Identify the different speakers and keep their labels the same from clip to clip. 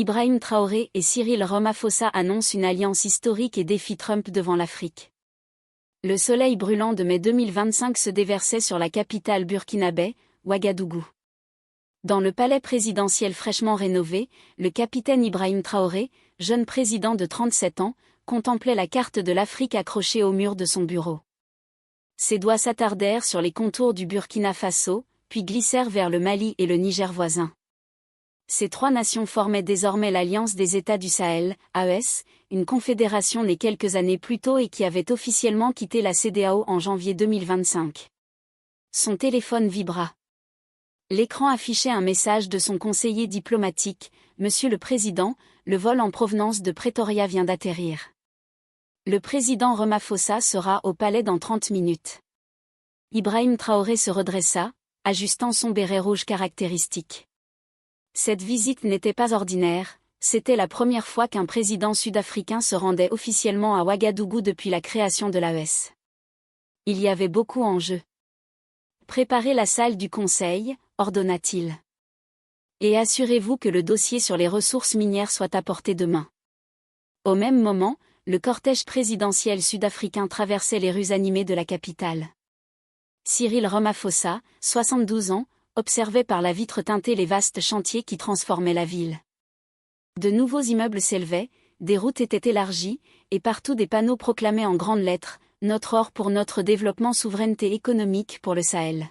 Speaker 1: Ibrahim Traoré et Cyril Ramaphosa annoncent une alliance historique et défient Trump devant l'Afrique. Le soleil brûlant de mai 2025 se déversait sur la capitale burkinabé, Ouagadougou. Dans le palais présidentiel fraîchement rénové, le capitaine Ibrahim Traoré, jeune président de 37 ans, contemplait la carte de l'Afrique accrochée au mur de son bureau. Ses doigts s'attardèrent sur les contours du Burkina Faso, puis glissèrent vers le Mali et le Niger voisin. Ces trois nations formaient désormais l'Alliance des États du Sahel, AES, une confédération née quelques années plus tôt et qui avait officiellement quitté la CEDEAO en janvier 2025. Son téléphone vibra. L'écran affichait un message de son conseiller diplomatique: « Monsieur le Président, le vol en provenance de Pretoria vient d'atterrir. Le président Ramaphosa sera au palais dans 30 minutes. » Ibrahim Traoré se redressa, ajustant son béret rouge caractéristique. Cette visite n'était pas ordinaire, c'était la première fois qu'un président sud-africain se rendait officiellement à Ouagadougou depuis la création de l'AES. Il y avait beaucoup en jeu. « Préparez la salle du Conseil », ordonna-t-il. « Et assurez-vous que le dossier sur les ressources minières soit apporté demain. » Au même moment, le cortège présidentiel sud-africain traversait les rues animées de la capitale. Cyril Ramaphosa, 72 ans, observait par la vitre teintée les vastes chantiers qui transformaient la ville. De nouveaux immeubles s'élevaient, des routes étaient élargies, et partout des panneaux proclamaient en grandes lettres « Notre or pour notre développement, souveraineté économique pour le Sahel ».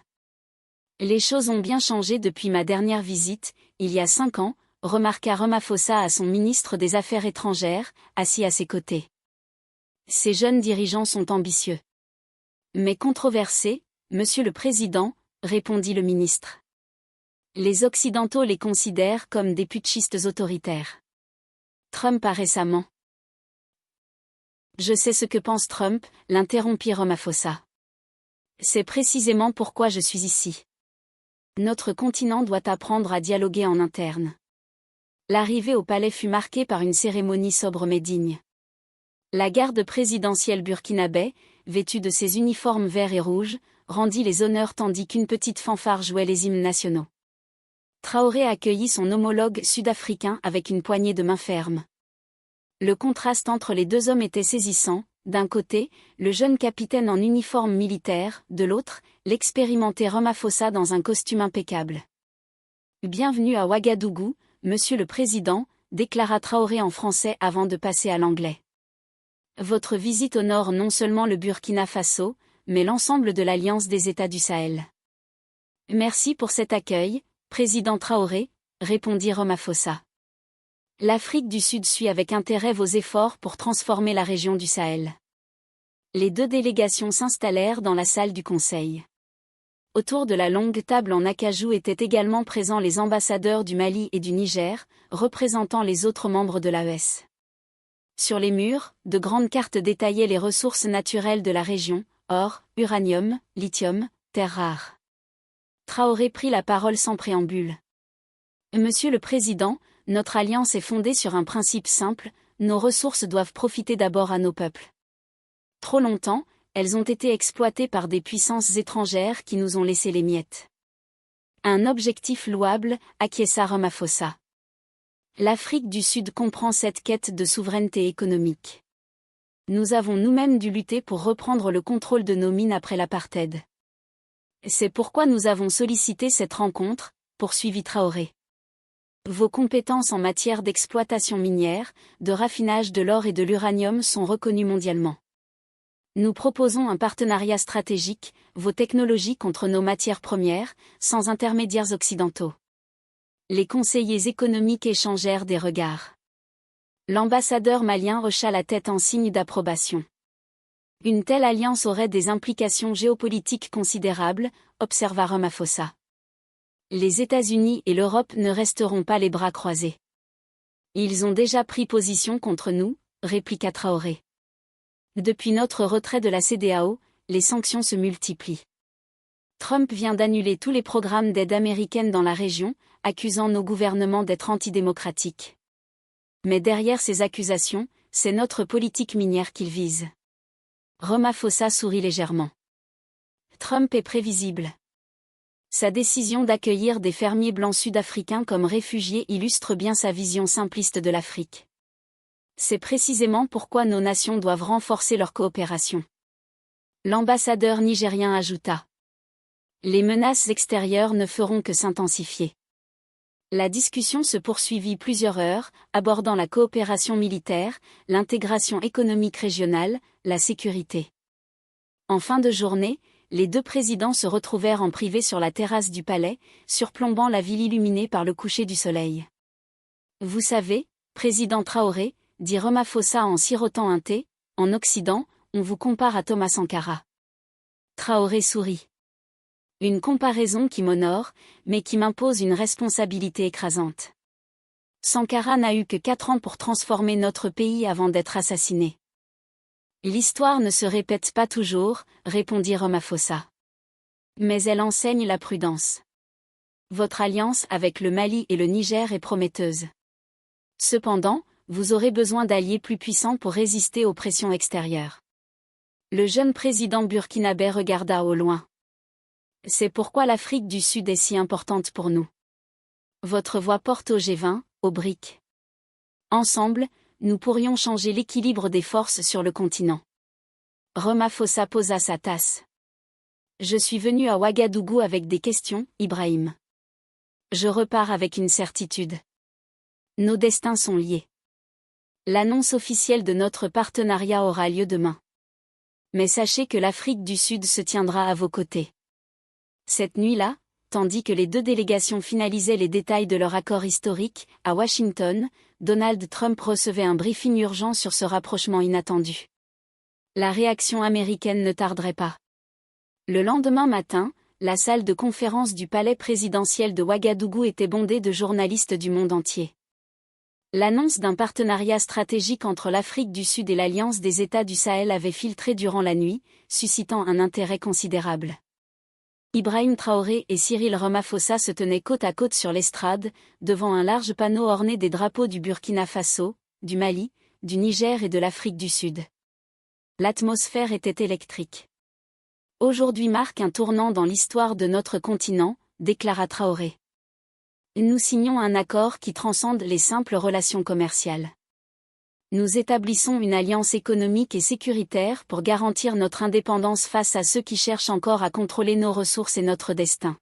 Speaker 1: Les choses ont bien changé depuis ma dernière visite, il y a 5 ans, remarqua Ramaphosa à son ministre des Affaires étrangères, assis à ses côtés. Ces jeunes dirigeants sont ambitieux. Mais controversés, Monsieur le Président, répondit le ministre. Les Occidentaux les considèrent comme des putschistes autoritaires. Trump a récemment. Je sais ce que pense Trump, l'interrompit Ramaphosa. C'est précisément pourquoi je suis ici. Notre continent doit apprendre à dialoguer en interne. L'arrivée au palais fut marquée par une cérémonie sobre mais digne. La garde présidentielle burkinabé, vêtue de ses uniformes verts et rouges, rendit les honneurs tandis qu'une petite fanfare jouait les hymnes nationaux. Traoré accueillit son homologue sud-africain avec une poignée de main ferme. Le contraste entre les deux hommes était saisissant, d'un côté, le jeune capitaine en uniforme militaire, de l'autre, l'expérimenté Ramaphosa dans un costume impeccable. « Bienvenue à Ouagadougou, Monsieur le Président », déclara Traoré en français avant de passer à l'anglais. Votre visite honore non seulement le Burkina Faso, mais l'ensemble de l'Alliance des États du Sahel. Merci pour cet accueil, Président Traoré, répondit Ramaphosa. L'Afrique du Sud suit avec intérêt vos efforts pour transformer la région du Sahel. Les deux délégations s'installèrent dans la salle du Conseil. Autour de la longue table en acajou étaient également présents les ambassadeurs du Mali et du Niger, représentant les autres membres de l'AES. Sur les murs, de grandes cartes détaillaient les ressources naturelles de la région, or, uranium, lithium, terres rares. Traoré prit la parole sans préambule. Monsieur le Président, notre alliance est fondée sur un principe simple, nos ressources doivent profiter d'abord à nos peuples. Trop longtemps, elles ont été exploitées par des puissances étrangères qui nous ont laissé les miettes. Un objectif louable, acquiesça Ramaphosa. L'Afrique du Sud comprend cette quête de souveraineté économique. Nous avons nous-mêmes dû lutter pour reprendre le contrôle de nos mines après l'apartheid. C'est pourquoi nous avons sollicité cette rencontre, poursuivit Traoré. Vos compétences en matière d'exploitation minière, de raffinage de l'or et de l'uranium sont reconnues mondialement. Nous proposons un partenariat stratégique, vos technologies contre nos matières premières, sans intermédiaires occidentaux. Les conseillers économiques échangèrent des regards. L'ambassadeur malien hocha la tête en signe d'approbation. Une telle alliance aurait des implications géopolitiques considérables, observa Ramaphosa. Les États-Unis et l'Europe ne resteront pas les bras croisés. Ils ont déjà pris position contre nous, répliqua Traoré. Depuis notre retrait de la CEDEAO, les sanctions se multiplient. Trump vient d'annuler tous les programmes d'aide américaine dans la région, accusant nos gouvernements d'être antidémocratiques. Mais derrière ces accusations, c'est notre politique minière qu'il vise. Ramaphosa sourit légèrement. Trump est prévisible. Sa décision d'accueillir des fermiers blancs sud-africains comme réfugiés illustre bien sa vision simpliste de l'Afrique. C'est précisément pourquoi nos nations doivent renforcer leur coopération. L'ambassadeur nigérien ajouta. Les menaces extérieures ne feront que s'intensifier. La discussion se poursuivit plusieurs heures, abordant la coopération militaire, l'intégration économique régionale, la sécurité. En fin de journée, les deux présidents se retrouvèrent en privé sur la terrasse du palais, surplombant la ville illuminée par le coucher du soleil. Vous savez, président Traoré, dit Ramaphosa en sirotant un thé, en Occident, on vous compare à Thomas Sankara. Traoré sourit. Une comparaison qui m'honore, mais qui m'impose une responsabilité écrasante. Sankara n'a eu que 4 ans pour transformer notre pays avant d'être assassiné. L'histoire ne se répète pas toujours, répondit Ramaphosa. Mais elle enseigne la prudence. Votre alliance avec le Mali et le Niger est prometteuse. Cependant, vous aurez besoin d'alliés plus puissants pour résister aux pressions extérieures. Le jeune président burkinabé regarda au loin. C'est pourquoi l'Afrique du Sud est si importante pour nous. Votre voix porte au G20, au BRIC. Ensemble, nous pourrions changer l'équilibre des forces sur le continent. Ramaphosa posa sa tasse. Je suis venu à Ouagadougou avec des questions, Ibrahim. Je repars avec une certitude. Nos destins sont liés. L'annonce officielle de notre partenariat aura lieu demain. Mais sachez que l'Afrique du Sud se tiendra à vos côtés. Cette nuit-là, tandis que les deux délégations finalisaient les détails de leur accord historique, à Washington, Donald Trump recevait un briefing urgent sur ce rapprochement inattendu. La réaction américaine ne tarderait pas. Le lendemain matin, la salle de conférence du palais présidentiel de Ouagadougou était bondée de journalistes du monde entier. L'annonce d'un partenariat stratégique entre l'Afrique du Sud et l'Alliance des États du Sahel avait filtré durant la nuit, suscitant un intérêt considérable. Ibrahim Traoré et Cyril Ramaphosa se tenaient côte à côte sur l'estrade, devant un large panneau orné des drapeaux du Burkina Faso, du Mali, du Niger et de l'Afrique du Sud. L'atmosphère était électrique. Aujourd'hui marque un tournant dans l'histoire de notre continent, déclara Traoré. Nous signons un accord qui transcende les simples relations commerciales. Nous établissons une alliance économique et sécuritaire pour garantir notre indépendance face à ceux qui cherchent encore à contrôler nos ressources et notre destin.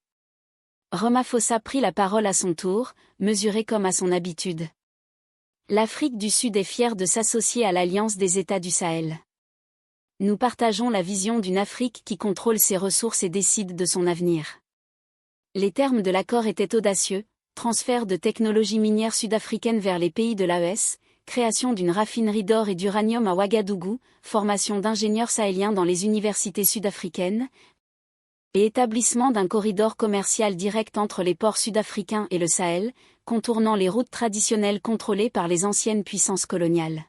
Speaker 1: Ramaphosa prit la parole à son tour, mesuré comme à son habitude. L'Afrique du Sud est fière de s'associer à l'Alliance des États du Sahel. Nous partageons la vision d'une Afrique qui contrôle ses ressources et décide de son avenir. Les termes de l'accord étaient audacieux, transfert de technologies minières sud-africaines vers les pays de l'AES, création d'une raffinerie d'or et d'uranium à Ouagadougou, formation d'ingénieurs sahéliens dans les universités sud-africaines, et établissement d'un corridor commercial direct entre les ports sud-africains et le Sahel, contournant les routes traditionnelles contrôlées par les anciennes puissances coloniales.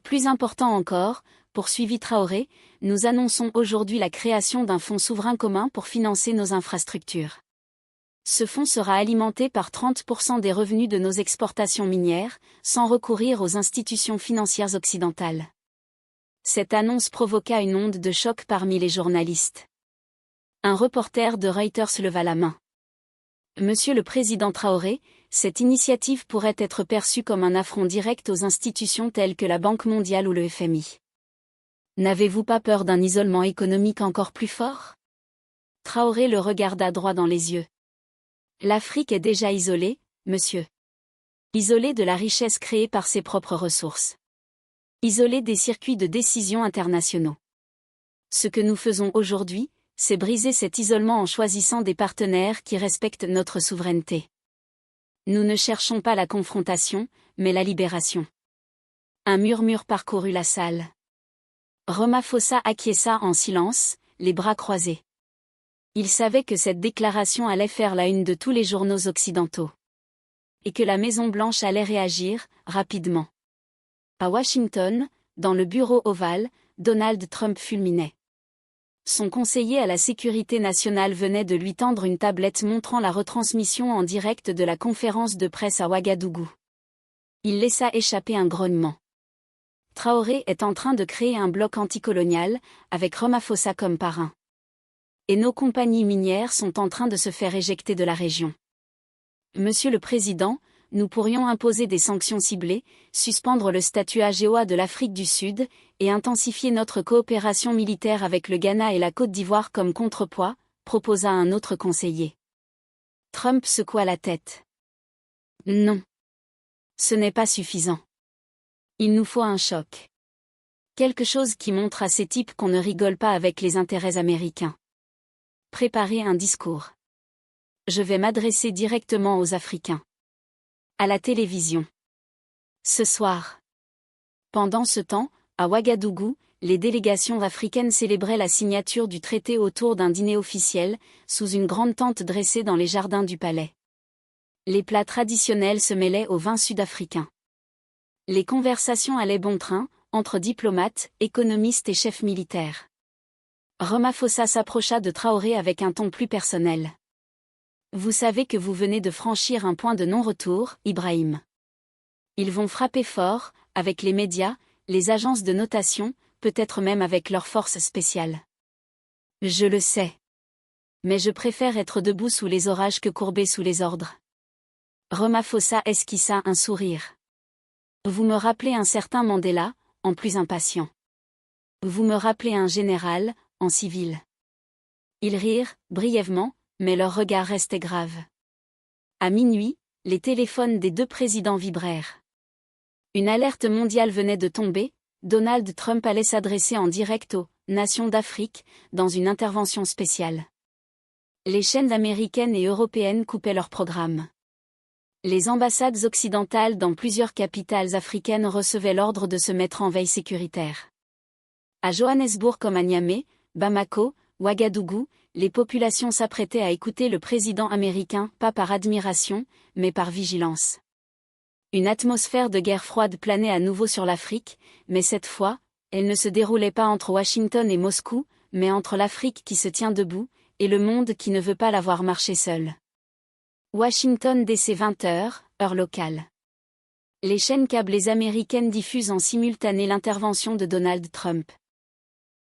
Speaker 1: Plus important encore, poursuivit Traoré, nous annonçons aujourd'hui la création d'un fonds souverain commun pour financer nos infrastructures. Ce fonds sera alimenté par 30% des revenus de nos exportations minières, sans recourir aux institutions financières occidentales. Cette annonce provoqua une onde de choc parmi les journalistes. Un reporter de Reuters leva la main. Monsieur le Président Traoré, cette initiative pourrait être perçue comme un affront direct aux institutions telles que la Banque mondiale ou le FMI. N'avez-vous pas peur d'un isolement économique encore plus fort ? Traoré le regarda droit dans les yeux. L'Afrique est déjà isolée, monsieur. Isolée de la richesse créée par ses propres ressources. Isolée des circuits de décision internationaux. Ce que nous faisons aujourd'hui, c'est briser cet isolement en choisissant des partenaires qui respectent notre souveraineté. Nous ne cherchons pas la confrontation, mais la libération. Un murmure parcourut la salle. Ramaphosa acquiesça en silence, les bras croisés. Il savait que cette déclaration allait faire la une de tous les journaux occidentaux. Et que la Maison-Blanche allait réagir, rapidement. À Washington, dans le bureau ovale, Donald Trump fulminait. Son conseiller à la sécurité nationale venait de lui tendre une tablette montrant la retransmission en direct de la conférence de presse à Ouagadougou. Il laissa échapper un grognement. Traoré est en train de créer un bloc anticolonial, avec Ramaphosa comme parrain. Et nos compagnies minières sont en train de se faire éjecter de la région. Monsieur le Président, nous pourrions imposer des sanctions ciblées, suspendre le statut AGOA de l'Afrique du Sud, et intensifier notre coopération militaire avec le Ghana et la Côte d'Ivoire comme contrepoids, proposa un autre conseiller. Trump secoua la tête. Non. Ce n'est pas suffisant. Il nous faut un choc. Quelque chose qui montre à ces types qu'on ne rigole pas avec les intérêts américains. Préparez un discours. Je vais m'adresser directement aux Africains. À la télévision. Ce soir. Pendant ce temps, à Ouagadougou, les délégations africaines célébraient la signature du traité autour d'un dîner officiel, sous une grande tente dressée dans les jardins du palais. Les plats traditionnels se mêlaient au vin sud-africain. Les conversations allaient bon train, entre diplomates, économistes et chefs militaires. Ramaphosa s'approcha de Traoré avec un ton plus personnel. Vous savez que vous venez de franchir un point de non-retour, Ibrahim. Ils vont frapper fort, avec les médias, les agences de notation, peut-être même avec leurs forces spéciales. Je le sais. Mais je préfère être debout sous les orages que courbé sous les ordres. Ramaphosa esquissa un sourire. Vous me rappelez un certain Mandela, en plus impatient. Vous me rappelez un général, en civil. Ils rirent, brièvement, mais leur regard restait grave. À minuit, les téléphones des deux présidents vibrèrent. Une alerte mondiale venait de tomber, Donald Trump allait s'adresser en direct aux nations d'Afrique, dans une intervention spéciale. Les chaînes américaines et européennes coupaient leur programme. Les ambassades occidentales dans plusieurs capitales africaines recevaient l'ordre de se mettre en veille sécuritaire. À Johannesburg comme à Niamey, Bamako, Ouagadougou, les populations s'apprêtaient à écouter le président américain, pas par admiration, mais par vigilance. Une atmosphère de guerre froide planait à nouveau sur l'Afrique, mais cette fois, elle ne se déroulait pas entre Washington et Moscou, mais entre l'Afrique qui se tient debout, et le monde qui ne veut pas la voir marcher seul. Washington DC 20h, heure locale. Les chaînes câblées américaines diffusent en simultané l'intervention de Donald Trump.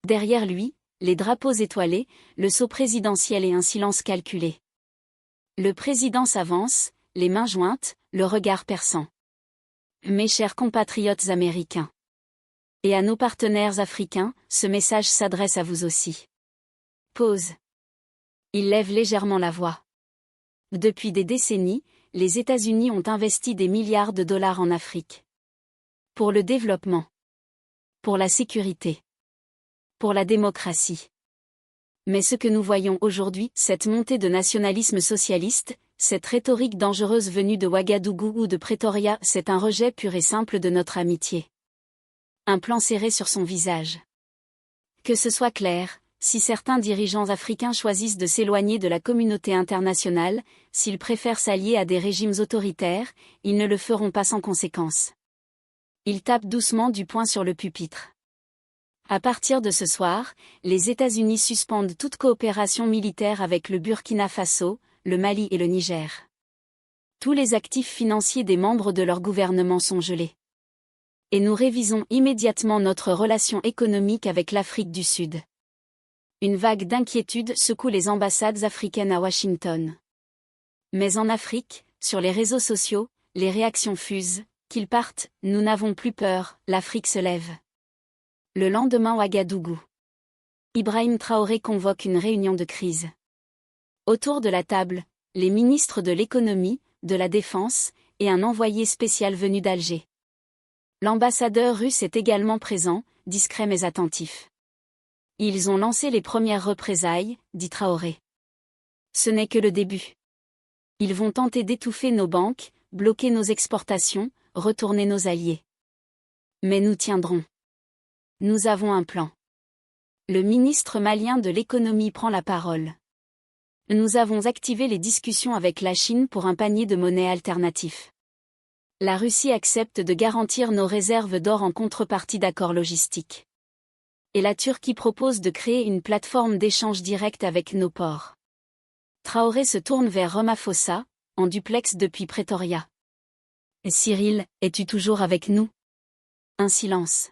Speaker 1: Derrière lui, les drapeaux étoilés, le sceau présidentiel et un silence calculé. Le président s'avance, les mains jointes, le regard perçant. Mes chers compatriotes américains. Et à nos partenaires africains, ce message s'adresse à vous aussi. Pause. Il lève légèrement la voix. Depuis des décennies, les États-Unis ont investi des milliards de dollars en Afrique. Pour le développement. Pour la sécurité. Pour la démocratie. Mais ce que nous voyons aujourd'hui, cette montée de nationalisme socialiste, cette rhétorique dangereuse venue de Ouagadougou ou de Pretoria, c'est un rejet pur et simple de notre amitié. Un plan serré sur son visage. Que ce soit clair, si certains dirigeants africains choisissent de s'éloigner de la communauté internationale, s'ils préfèrent s'allier à des régimes autoritaires, ils ne le feront pas sans conséquence. Ils tapent doucement du poing sur le pupitre. À partir de ce soir, les États-Unis suspendent toute coopération militaire avec le Burkina Faso, le Mali et le Niger. Tous les actifs financiers des membres de leur gouvernement sont gelés. Et nous révisons immédiatement notre relation économique avec l'Afrique du Sud. Une vague d'inquiétude secoue les ambassades africaines à Washington. Mais en Afrique, sur les réseaux sociaux, les réactions fusent. Qu'ils partent, nous n'avons plus peur, l'Afrique se lève. Le lendemain Ouagadougou. Ibrahim Traoré convoque une réunion de crise. Autour de la table, les ministres de l'économie, de la défense, et un envoyé spécial venu d'Alger. L'ambassadeur russe est également présent, discret mais attentif. Ils ont lancé les premières représailles, dit Traoré. Ce n'est que le début. Ils vont tenter d'étouffer nos banques, bloquer nos exportations, retourner nos alliés. Mais nous tiendrons. Nous avons un plan. Le ministre malien de l'économie prend la parole. Nous avons activé les discussions avec la Chine pour un panier de monnaie alternatif. La Russie accepte de garantir nos réserves d'or en contrepartie d'accords logistiques. Et la Turquie propose de créer une plateforme d'échange direct avec nos ports. Traoré se tourne vers Ramaphosa, en duplex depuis Pretoria. Cyril, es-tu toujours avec nous? Un silence.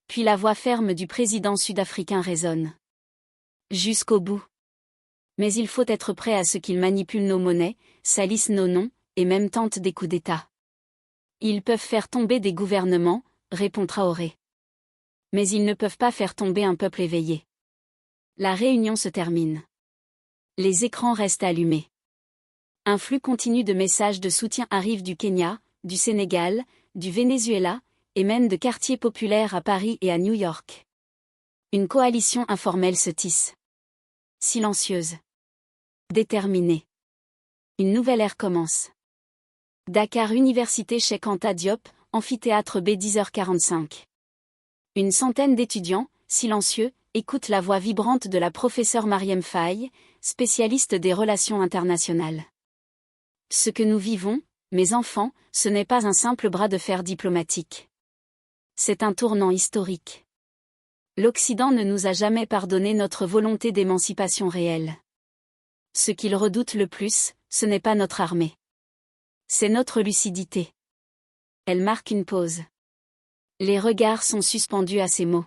Speaker 1: Puis la voix ferme du président sud-africain résonne. Jusqu'au bout. Mais il faut être prêt à ce qu'ils manipulent nos monnaies, salissent nos noms, et même tentent des coups d'État. Ils peuvent faire tomber des gouvernements, répond Traoré. Mais ils ne peuvent pas faire tomber un peuple éveillé. La réunion se termine. Les écrans restent allumés. Un flux continu de messages de soutien arrive du Kenya, du Sénégal, du Venezuela, et même de quartiers populaires à Paris et à New York. Une coalition informelle se tisse. Silencieuse. Déterminée. Une nouvelle ère commence. Dakar Université Cheikh Anta Diop, amphithéâtre B 10h45. Une centaine d'étudiants, silencieux, écoutent la voix vibrante de la professeure Marième Faye, spécialiste des relations internationales. Ce que nous vivons, mes enfants, ce n'est pas un simple bras de fer diplomatique. C'est un tournant historique. L'Occident ne nous a jamais pardonné notre volonté d'émancipation réelle. Ce qu'il redoute le plus, ce n'est pas notre armée. C'est notre lucidité. Elle marque une pause. Les regards sont suspendus à ces mots.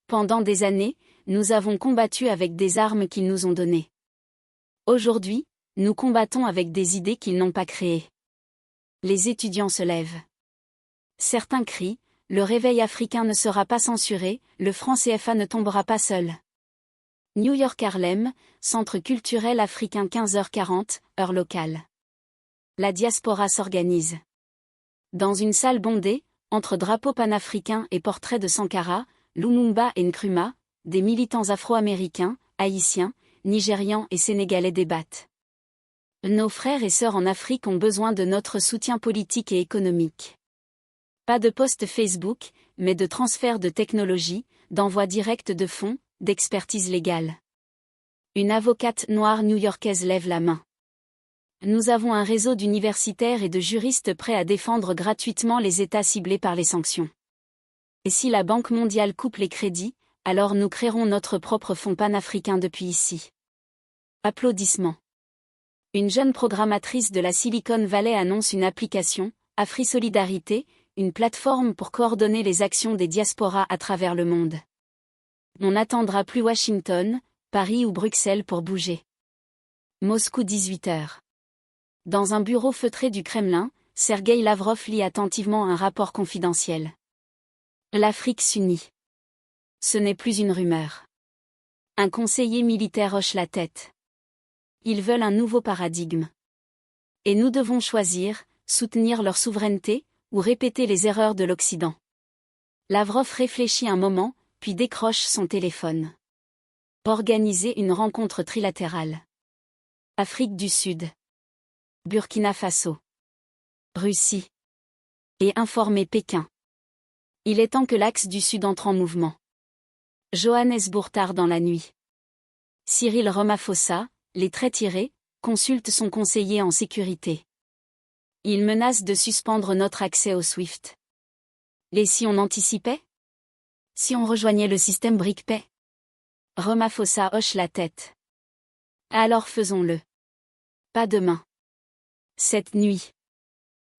Speaker 1: Pendant des années, nous avons combattu avec des armes qu'ils nous ont données. Aujourd'hui, nous combattons avec des idées qu'ils n'ont pas créées. Les étudiants se lèvent. Certains crient, le réveil africain ne sera pas censuré, le franc CFA ne tombera pas seul. New York Harlem, Centre culturel africain 15h40, heure locale. La diaspora s'organise. Dans une salle bondée, entre drapeaux panafricains et portraits de Sankara, Lumumba et Nkrumah, des militants afro-américains, haïtiens, nigérians et sénégalais débattent. Nos frères et sœurs en Afrique ont besoin de notre soutien politique et économique. Pas de post Facebook, mais de transfert de technologie, d'envoi direct de fonds, d'expertise légale. Une avocate noire new-yorkaise lève la main. Nous avons un réseau d'universitaires et de juristes prêts à défendre gratuitement les États ciblés par les sanctions. Et si la Banque mondiale coupe les crédits, alors nous créerons notre propre fonds panafricain depuis ici. Applaudissements. Une jeune programmatrice de la Silicon Valley annonce une application, AfriSolidarité, une plateforme pour coordonner les actions des diasporas à travers le monde. On n'attendra plus Washington, Paris ou Bruxelles pour bouger. Moscou 18h. Dans un bureau feutré du Kremlin, Sergueï Lavrov lit attentivement un rapport confidentiel. L'Afrique s'unit. Ce n'est plus une rumeur. Un conseiller militaire hoche la tête. Ils veulent un nouveau paradigme. Et nous devons choisir, soutenir leur souveraineté, ou répéter les erreurs de l'Occident. Lavrov réfléchit un moment, puis décroche son téléphone. Organiser une rencontre trilatérale. Afrique du Sud. Burkina Faso. Russie. Et informer Pékin. Il est temps que l'axe du Sud entre en mouvement. Johannesburg tard dans la nuit. Cyril Ramaphosa, les traits tirés, consulte son conseiller en sécurité. Il menace de suspendre notre accès au SWIFT. Et si on anticipait? Si on rejoignait le système BRICS-Pay? Ramaphosa hoche la tête. Alors faisons-le. Pas demain. Cette nuit.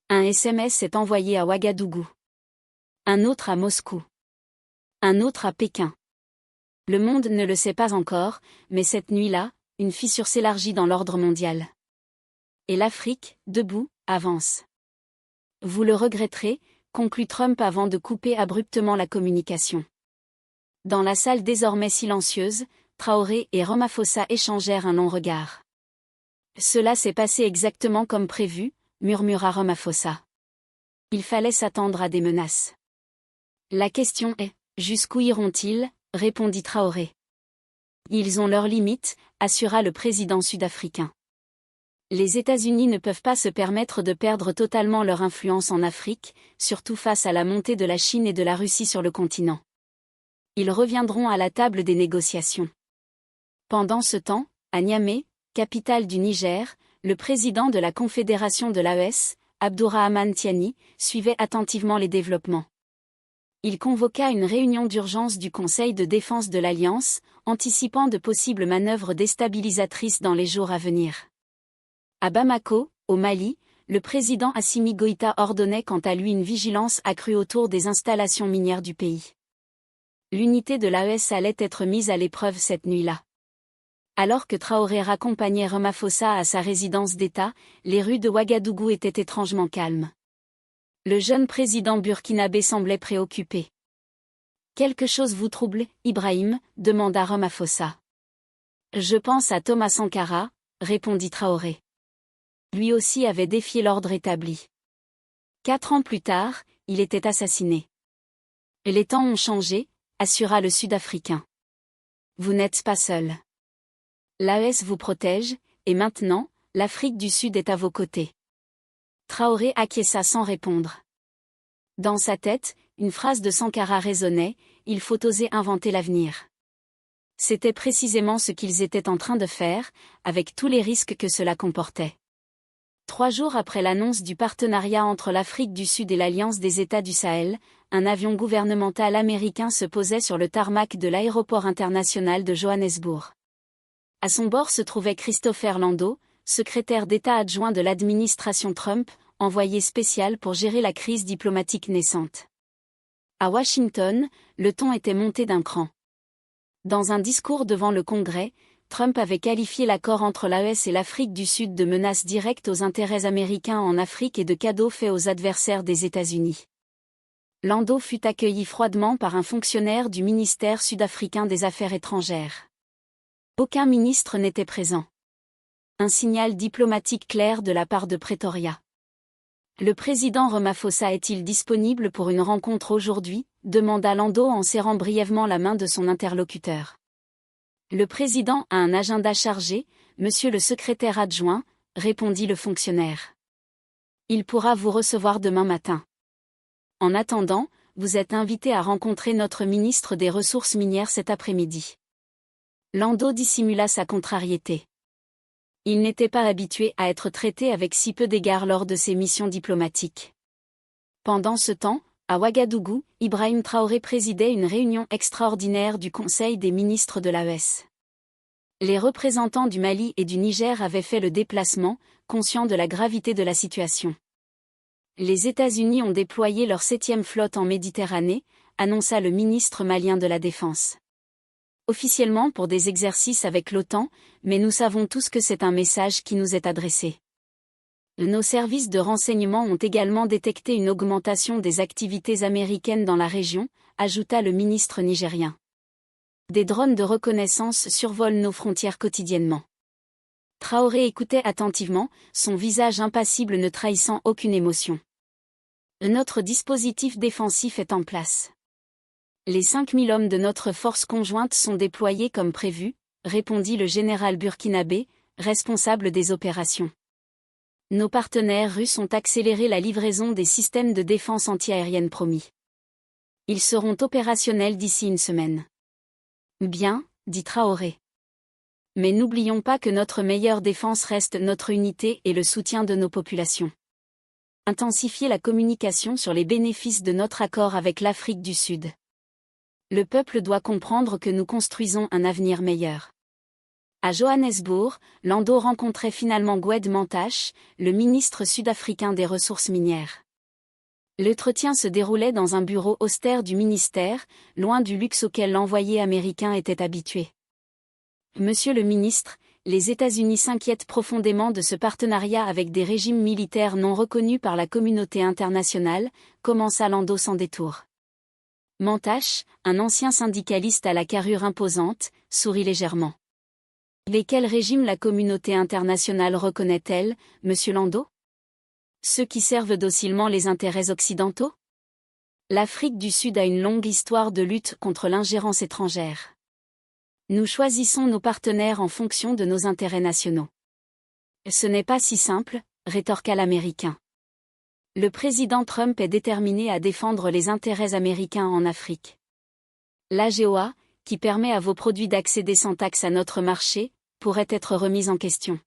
Speaker 1: Un SMS est envoyé à Ouagadougou. Un autre à Moscou. Un autre à Pékin. Le monde ne le sait pas encore, mais cette nuit-là, une fissure s'élargit dans l'ordre mondial. Et l'Afrique, debout, avance. Vous le regretterez, conclut Trump avant de couper abruptement la communication. Dans la salle désormais silencieuse, Traoré et Ramaphosa échangèrent un long regard. Cela s'est passé exactement comme prévu, murmura Ramaphosa. Il fallait s'attendre à des menaces. La question est, jusqu'où iront-ils, répondit Traoré. Ils ont leurs limites, assura le président sud-africain. Les États-Unis ne peuvent pas se permettre de perdre totalement leur influence en Afrique, surtout face à la montée de la Chine et de la Russie sur le continent. Ils reviendront à la table des négociations. Pendant ce temps, à Niamey, capitale du Niger, le président de la Confédération de l'AES, Abdourahmane Tiani, suivait attentivement les développements. Il convoqua une réunion d'urgence du Conseil de défense de l'Alliance, anticipant de possibles manœuvres déstabilisatrices dans les jours à venir. À Bamako, au Mali, le président Assimi Goïta ordonnait quant à lui une vigilance accrue autour des installations minières du pays. L'unité de l'AES allait être mise à l'épreuve cette nuit-là. Alors que Traoré raccompagnait Ramaphosa à sa résidence d'État, les rues de Ouagadougou étaient étrangement calmes. Le jeune président burkinabé semblait préoccupé. « Quelque chose vous trouble, Ibrahim ?» demanda Ramaphosa. « Je pense à Thomas Sankara », répondit Traoré. Lui aussi avait défié l'ordre établi. 4 ans plus tard, il était assassiné. « Les temps ont changé », assura le Sud-Africain. « Vous n'êtes pas seul. L'AES vous protège, et maintenant, l'Afrique du Sud est à vos côtés. » Traoré acquiesça sans répondre. Dans sa tête, une phrase de Sankara résonnait, « Il faut oser inventer l'avenir. » C'était précisément ce qu'ils étaient en train de faire, avec tous les risques que cela comportait. 3 jours après l'annonce du partenariat entre l'Afrique du Sud et l'Alliance des États du Sahel, un avion gouvernemental américain se posait sur le tarmac de l'aéroport international de Johannesburg. À son bord se trouvait Christopher Landau, secrétaire d'État adjoint de l'administration Trump, envoyé spécial pour gérer la crise diplomatique naissante. À Washington, le ton était monté d'un cran. Dans un discours devant le Congrès, Trump avait qualifié l'accord entre l'AES et l'Afrique du Sud de menace directe aux intérêts américains en Afrique et de cadeau fait aux adversaires des États-Unis. Landau fut accueilli froidement par un fonctionnaire du ministère sud-africain des Affaires étrangères. Aucun ministre n'était présent. Un signal diplomatique clair de la part de Pretoria. Le président Ramaphosa est-il disponible pour une rencontre aujourd'hui ? Demanda Landau en serrant brièvement la main de son interlocuteur. Le président a un agenda chargé, monsieur le secrétaire adjoint, répondit le fonctionnaire. Il pourra vous recevoir demain matin. En attendant, vous êtes invité à rencontrer notre ministre des Ressources minières cet après-midi. Landau dissimula sa contrariété. Il n'était pas habitué à être traité avec si peu d'égards lors de ses missions diplomatiques. Pendant ce temps, à Ouagadougou, Ibrahim Traoré présidait une réunion extraordinaire du Conseil des ministres de l'AES. Les représentants du Mali et du Niger avaient fait le déplacement, conscients de la gravité de la situation. Les États-Unis ont déployé leur 7e flotte en Méditerranée, annonça le ministre malien de la Défense. Officiellement pour des exercices avec l'OTAN, mais nous savons tous que c'est un message qui nous est adressé. Nos services de renseignement ont également détecté une augmentation des activités américaines dans la région, ajouta le ministre nigérien. Des drones de reconnaissance survolent nos frontières quotidiennement. Traoré écoutait attentivement, son visage impassible ne trahissant aucune émotion. Notre dispositif défensif est en place. Les 5000 hommes de notre force conjointe sont déployés comme prévu, répondit le général burkinabé, responsable des opérations. Nos partenaires russes ont accéléré la livraison des systèmes de défense antiaérienne promis. Ils seront opérationnels d'ici une semaine. Bien, dit Traoré. Mais n'oublions pas que notre meilleure défense reste notre unité et le soutien de nos populations. Intensifier la communication sur les bénéfices de notre accord avec l'Afrique du Sud. Le peuple doit comprendre que nous construisons un avenir meilleur. À Johannesburg, Landau rencontrait finalement Gwede Mantashe, le ministre sud-africain des Ressources minières. L'entretien se déroulait dans un bureau austère du ministère, loin du luxe auquel l'envoyé américain était habitué. Monsieur le ministre, les États-Unis s'inquiètent profondément de ce partenariat avec des régimes militaires non reconnus par la communauté internationale, commença Landau sans détour. Mantashe, un ancien syndicaliste à la carrure imposante, sourit légèrement. Lesquels régimes la communauté internationale reconnaît-elle, monsieur Landau ? Ceux qui servent docilement les intérêts occidentaux ? L'Afrique du Sud a une longue histoire de lutte contre l'ingérence étrangère. Nous choisissons nos partenaires en fonction de nos intérêts nationaux. Ce n'est pas si simple, rétorqua l'Américain. Le président Trump est déterminé à défendre les intérêts américains en Afrique. L'AGOA, qui permet à vos produits d'accéder sans taxe à notre marché, pourrait être remise en question.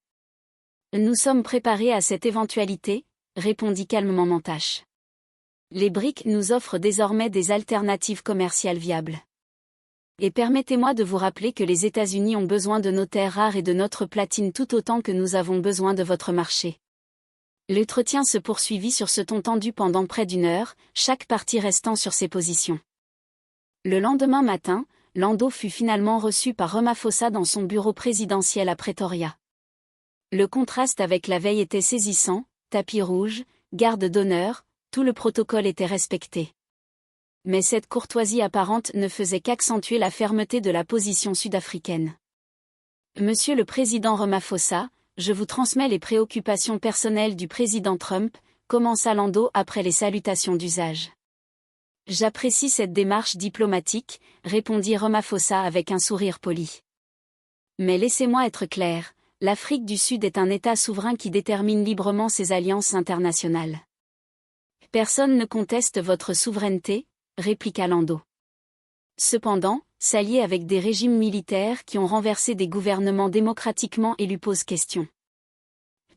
Speaker 1: Nous sommes préparés à cette éventualité, répondit calmement Mantashe. Les BRICS nous offrent désormais des alternatives commerciales viables. Et permettez-moi de vous rappeler que les États-Unis ont besoin de nos terres rares et de notre platine tout autant que nous avons besoin de votre marché. L'entretien se poursuivit sur ce ton tendu pendant près d'1 heure, chaque partie restant sur ses positions. Le lendemain matin, Lando fut finalement reçu par Ramaphosa dans son bureau présidentiel à Pretoria. Le contraste avec la veille était saisissant, tapis rouge, garde d'honneur, tout le protocole était respecté. Mais cette courtoisie apparente ne faisait qu'accentuer la fermeté de la position sud-africaine. Monsieur le président Ramaphosa, je vous transmets les préoccupations personnelles du président Trump, commença Lando après les salutations d'usage. J'apprécie cette démarche diplomatique, répondit Ramaphosa avec un sourire poli. Mais laissez-moi être clair, l'Afrique du Sud est un État souverain qui détermine librement ses alliances internationales. Personne ne conteste votre souveraineté, répliqua Lando. Cependant, s'allier avec des régimes militaires qui ont renversé des gouvernements démocratiquement élus pose question.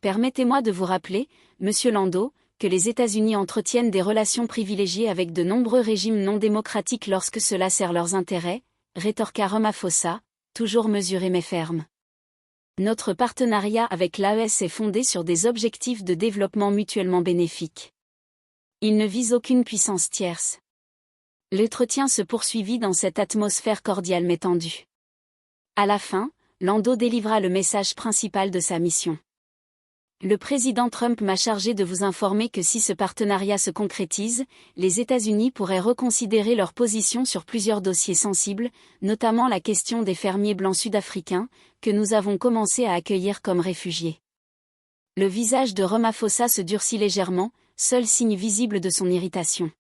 Speaker 1: Permettez-moi de vous rappeler, monsieur Lando, que les États-Unis entretiennent des relations privilégiées avec de nombreux régimes non démocratiques lorsque cela sert leurs intérêts, rétorqua Ramaphosa, toujours mesuré mais ferme. Notre partenariat avec l'AES est fondé sur des objectifs de développement mutuellement bénéfiques. Il ne vise aucune puissance tierce. L'entretien se poursuivit dans cette atmosphère cordiale mais tendue. À la fin, Lando délivra le message principal de sa mission. Le président Trump m'a chargé de vous informer que si ce partenariat se concrétise, les États-Unis pourraient reconsidérer leur position sur plusieurs dossiers sensibles, notamment la question des fermiers blancs sud-africains, que nous avons commencé à accueillir comme réfugiés. Le visage de Ramaphosa se durcit légèrement, seul signe visible de son irritation.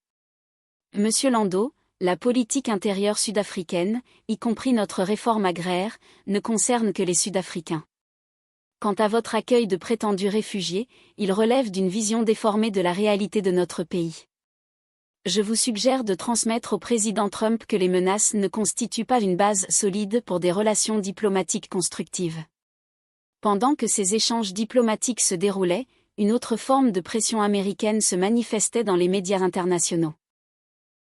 Speaker 1: Monsieur Lando, la politique intérieure sud-africaine, y compris notre réforme agraire, ne concerne que les Sud-Africains. Quant à votre accueil de prétendus réfugiés, il relève d'une vision déformée de la réalité de notre pays. Je vous suggère de transmettre au président Trump que les menaces ne constituent pas une base solide pour des relations diplomatiques constructives. Pendant que ces échanges diplomatiques se déroulaient, une autre forme de pression américaine se manifestait dans les médias internationaux.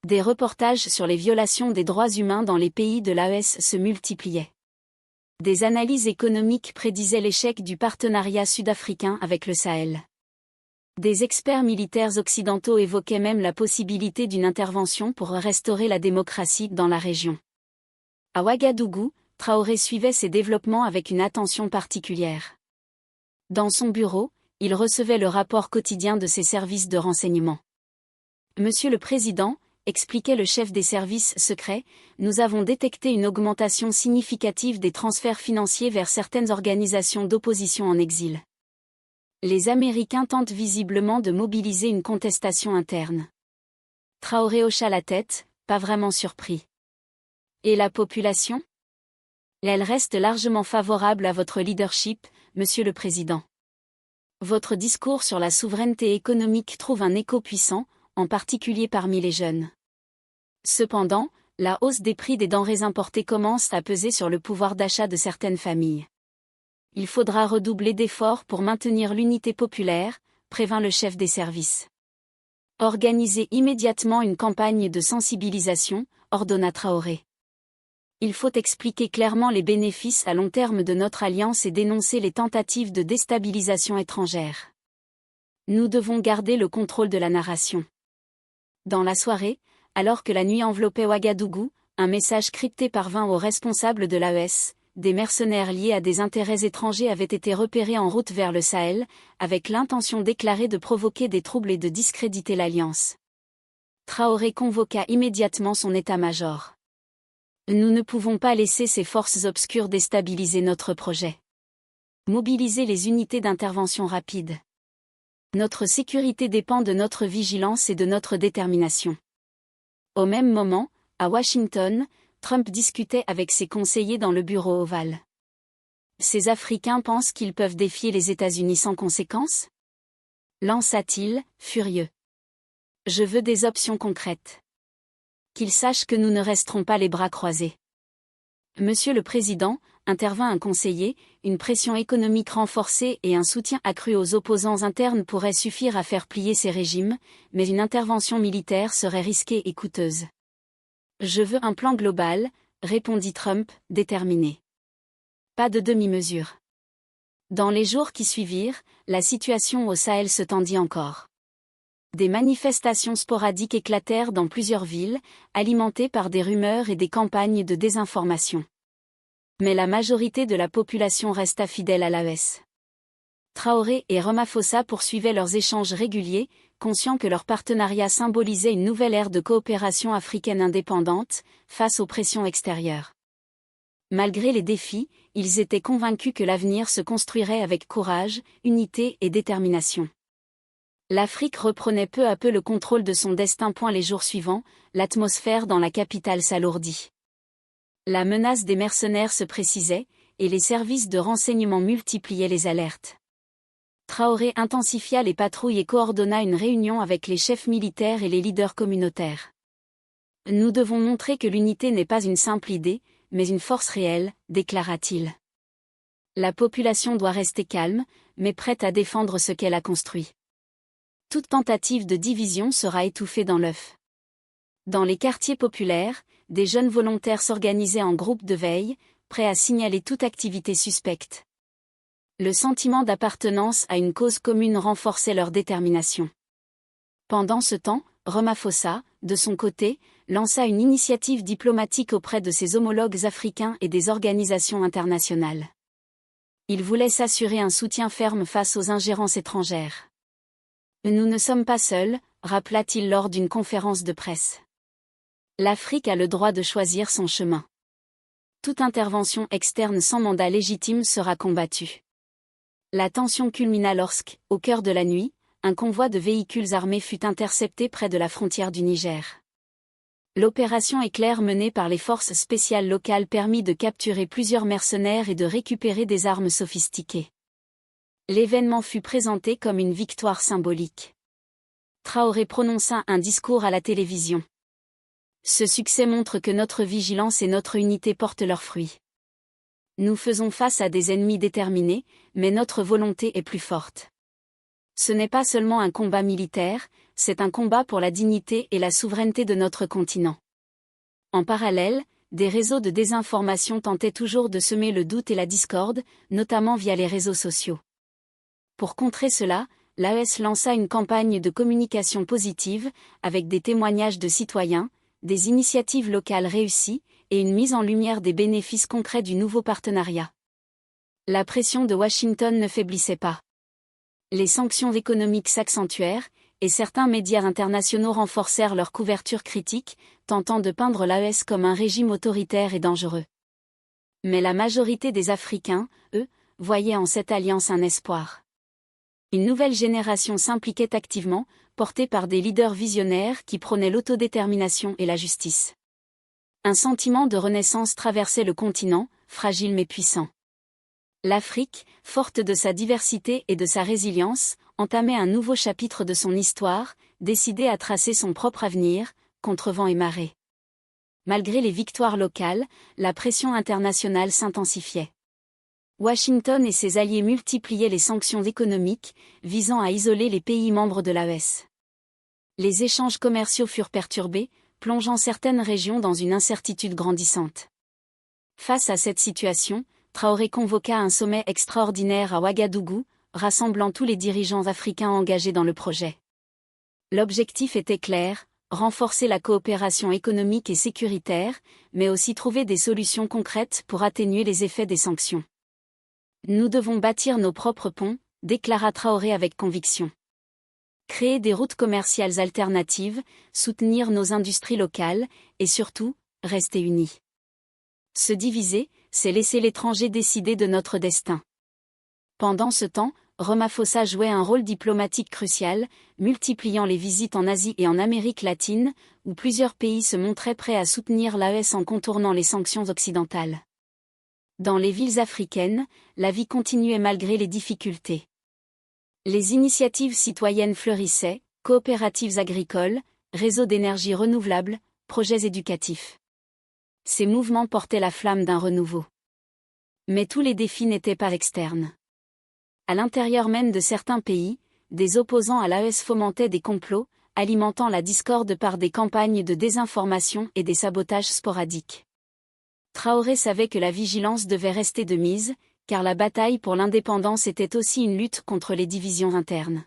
Speaker 1: Des reportages sur les violations des droits humains dans les pays de l'AES se multipliaient. Des analyses économiques prédisaient l'échec du partenariat sud-africain avec le Sahel. Des experts militaires occidentaux évoquaient même la possibilité d'une intervention pour restaurer la démocratie dans la région. À Ouagadougou, Traoré suivait ces développements avec une attention particulière. Dans son bureau, il recevait le rapport quotidien de ses services de renseignement. Monsieur le Président, expliquait le chef des services secrets, nous avons détecté une augmentation significative des transferts financiers vers certaines organisations d'opposition en exil. Les Américains tentent visiblement de mobiliser une contestation interne. Traoré hocha la tête, pas vraiment surpris. Et la population ? Elle reste largement favorable à votre leadership, Monsieur le Président. Votre discours sur la souveraineté économique trouve un écho puissant, en particulier parmi les jeunes. Cependant, la hausse des prix des denrées importées commence à peser sur le pouvoir d'achat de certaines familles. Il faudra redoubler d'efforts pour maintenir l'unité populaire, prévint le chef des services. Organisez immédiatement une campagne de sensibilisation, ordonna Traoré. Il faut expliquer clairement les bénéfices à long terme de notre alliance et dénoncer les tentatives de déstabilisation étrangère. Nous devons garder le contrôle de la narration. Dans la soirée, alors que la nuit enveloppait Ouagadougou, un message crypté parvint aux responsables de l'AES. Des mercenaires liés à des intérêts étrangers avaient été repérés en route vers le Sahel, avec l'intention déclarée de provoquer des troubles et de discréditer l'alliance. Traoré convoqua immédiatement son état-major. Nous ne pouvons pas laisser ces forces obscures déstabiliser notre projet. Mobiliser les unités d'intervention rapide. Notre sécurité dépend de notre vigilance et de notre détermination. Au même moment, à Washington, Trump discutait avec ses conseillers dans le bureau ovale. Ces Africains pensent qu'ils peuvent défier les États-Unis sans conséquence ? Lança-t-il, furieux. Je veux des options concrètes. Qu'ils sachent que nous ne resterons pas les bras croisés. Monsieur le Président, intervint un conseiller, une pression économique renforcée et un soutien accru aux opposants internes pourraient suffire à faire plier ces régimes, mais une intervention militaire serait risquée et coûteuse. Je veux un plan global, répondit Trump, déterminé. Pas de demi-mesure. Dans les jours qui suivirent, la situation au Sahel se tendit encore. Des manifestations sporadiques éclatèrent dans plusieurs villes, alimentées par des rumeurs et des campagnes de désinformation. Mais la majorité de la population resta fidèle à l'AES. Traoré et Ramaphosa poursuivaient leurs échanges réguliers, conscients que leur partenariat symbolisait une nouvelle ère de coopération africaine indépendante, face aux pressions extérieures. Malgré les défis, ils étaient convaincus que l'avenir se construirait avec courage, unité et détermination. L'Afrique reprenait peu à peu le contrôle de son destin. Les jours suivants, l'atmosphère dans la capitale s'alourdit. La menace des mercenaires se précisait, et les services de renseignement multipliaient les alertes. Traoré intensifia les patrouilles et coordonna une réunion avec les chefs militaires et les leaders communautaires. « Nous devons montrer que l'unité n'est pas une simple idée, mais une force réelle, déclara-t-il. La population doit rester calme, mais prête à défendre ce qu'elle a construit. Toute tentative de division sera étouffée dans l'œuf. » Dans les quartiers populaires, des jeunes volontaires s'organisaient en groupes de veille, prêts à signaler toute activité suspecte. Le sentiment d'appartenance à une cause commune renforçait leur détermination. Pendant ce temps, Ramaphosa, de son côté, lança une initiative diplomatique auprès de ses homologues africains et des organisations internationales. Il voulait s'assurer un soutien ferme face aux ingérences étrangères. « Nous ne sommes pas seuls », rappela-t-il lors d'une conférence de presse. L'Afrique a le droit de choisir son chemin. Toute intervention externe sans mandat légitime sera combattue. La tension culmina lorsque, au cœur de la nuit, un convoi de véhicules armés fut intercepté près de la frontière du Niger. L'opération éclair menée par les forces spéciales locales permit de capturer plusieurs mercenaires et de récupérer des armes sophistiquées. L'événement fut présenté comme une victoire symbolique. Traoré prononça un discours à la télévision. Ce succès montre que notre vigilance et notre unité portent leurs fruits. Nous faisons face à des ennemis déterminés, mais notre volonté est plus forte. Ce n'est pas seulement un combat militaire, c'est un combat pour la dignité et la souveraineté de notre continent. En parallèle, des réseaux de désinformation tentaient toujours de semer le doute et la discorde, notamment via les réseaux sociaux. Pour contrer cela, l'AES lança une campagne de communication positive, avec des témoignages de citoyens, des initiatives locales réussies, et une mise en lumière des bénéfices concrets du nouveau partenariat. La pression de Washington ne faiblissait pas. Les sanctions économiques s'accentuèrent, et certains médias internationaux renforcèrent leur couverture critique, tentant de peindre l'AES comme un régime autoritaire et dangereux. Mais la majorité des Africains, eux, voyaient en cette alliance un espoir. Une nouvelle génération s'impliquait activement, portée par des leaders visionnaires qui prônaient l'autodétermination et la justice. Un sentiment de renaissance traversait le continent, fragile mais puissant. L'Afrique, forte de sa diversité et de sa résilience, entamait un nouveau chapitre de son histoire, décidée à tracer son propre avenir, contre vent et marée. Malgré les victoires locales, la pression internationale s'intensifiait. Washington et ses alliés multipliaient les sanctions économiques, visant à isoler les pays membres de l'AES. Les échanges commerciaux furent perturbés, plongeant certaines régions dans une incertitude grandissante. Face à cette situation, Traoré convoqua un sommet extraordinaire à Ouagadougou, rassemblant tous les dirigeants africains engagés dans le projet. L'objectif était clair, renforcer la coopération économique et sécuritaire, mais aussi trouver des solutions concrètes pour atténuer les effets des sanctions. « Nous devons bâtir nos propres ponts », déclara Traoré avec conviction. Créer des routes commerciales alternatives, soutenir nos industries locales, et surtout, rester unis. Se diviser, c'est laisser l'étranger décider de notre destin. Pendant ce temps, Ramaphosa jouait un rôle diplomatique crucial, multipliant les visites en Asie et en Amérique latine, où plusieurs pays se montraient prêts à soutenir l'AES en contournant les sanctions occidentales. Dans les villes africaines, la vie continuait malgré les difficultés. Les initiatives citoyennes fleurissaient, coopératives agricoles, réseaux d'énergie renouvelable, projets éducatifs. Ces mouvements portaient la flamme d'un renouveau. Mais tous les défis n'étaient pas externes. À l'intérieur même de certains pays, des opposants à l'AES fomentaient des complots, alimentant la discorde par des campagnes de désinformation et des sabotages sporadiques. Traoré savait que la vigilance devait rester de mise, car la bataille pour l'indépendance était aussi une lutte contre les divisions internes.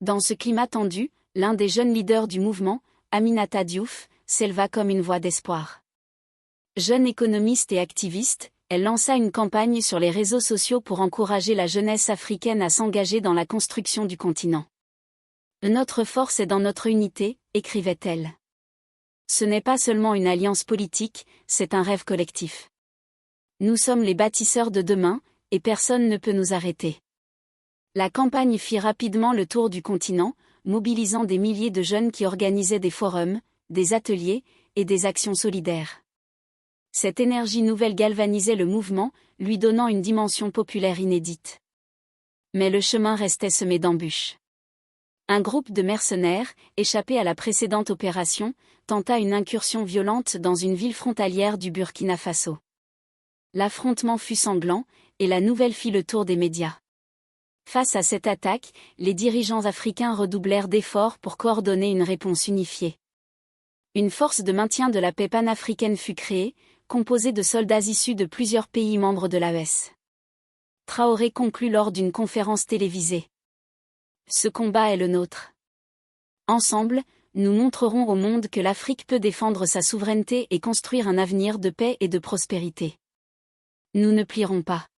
Speaker 1: Dans ce climat tendu, l'un des jeunes leaders du mouvement, Aminata Diouf, s'éleva comme une voix d'espoir. Jeune économiste et activiste, elle lança une campagne sur les réseaux sociaux pour encourager la jeunesse africaine à s'engager dans la construction du continent. Notre force est dans notre unité, écrivait-elle. Ce n'est pas seulement une alliance politique, c'est un rêve collectif. Nous sommes les bâtisseurs de demain, et personne ne peut nous arrêter. La campagne fit rapidement le tour du continent, mobilisant des milliers de jeunes qui organisaient des forums, des ateliers, et des actions solidaires. Cette énergie nouvelle galvanisait le mouvement, lui donnant une dimension populaire inédite. Mais le chemin restait semé d'embûches. Un groupe de mercenaires, échappé à la précédente opération, tenta une incursion violente dans une ville frontalière du Burkina Faso. L'affrontement fut sanglant, et la nouvelle fit le tour des médias. Face à cette attaque, les dirigeants africains redoublèrent d'efforts pour coordonner une réponse unifiée. Une force de maintien de la paix panafricaine fut créée, composée de soldats issus de plusieurs pays membres de l'AES. Traoré conclut lors d'une conférence télévisée. Ce combat est le nôtre. Ensemble, nous montrerons au monde que l'Afrique peut défendre sa souveraineté et construire un avenir de paix et de prospérité. Nous ne plierons pas.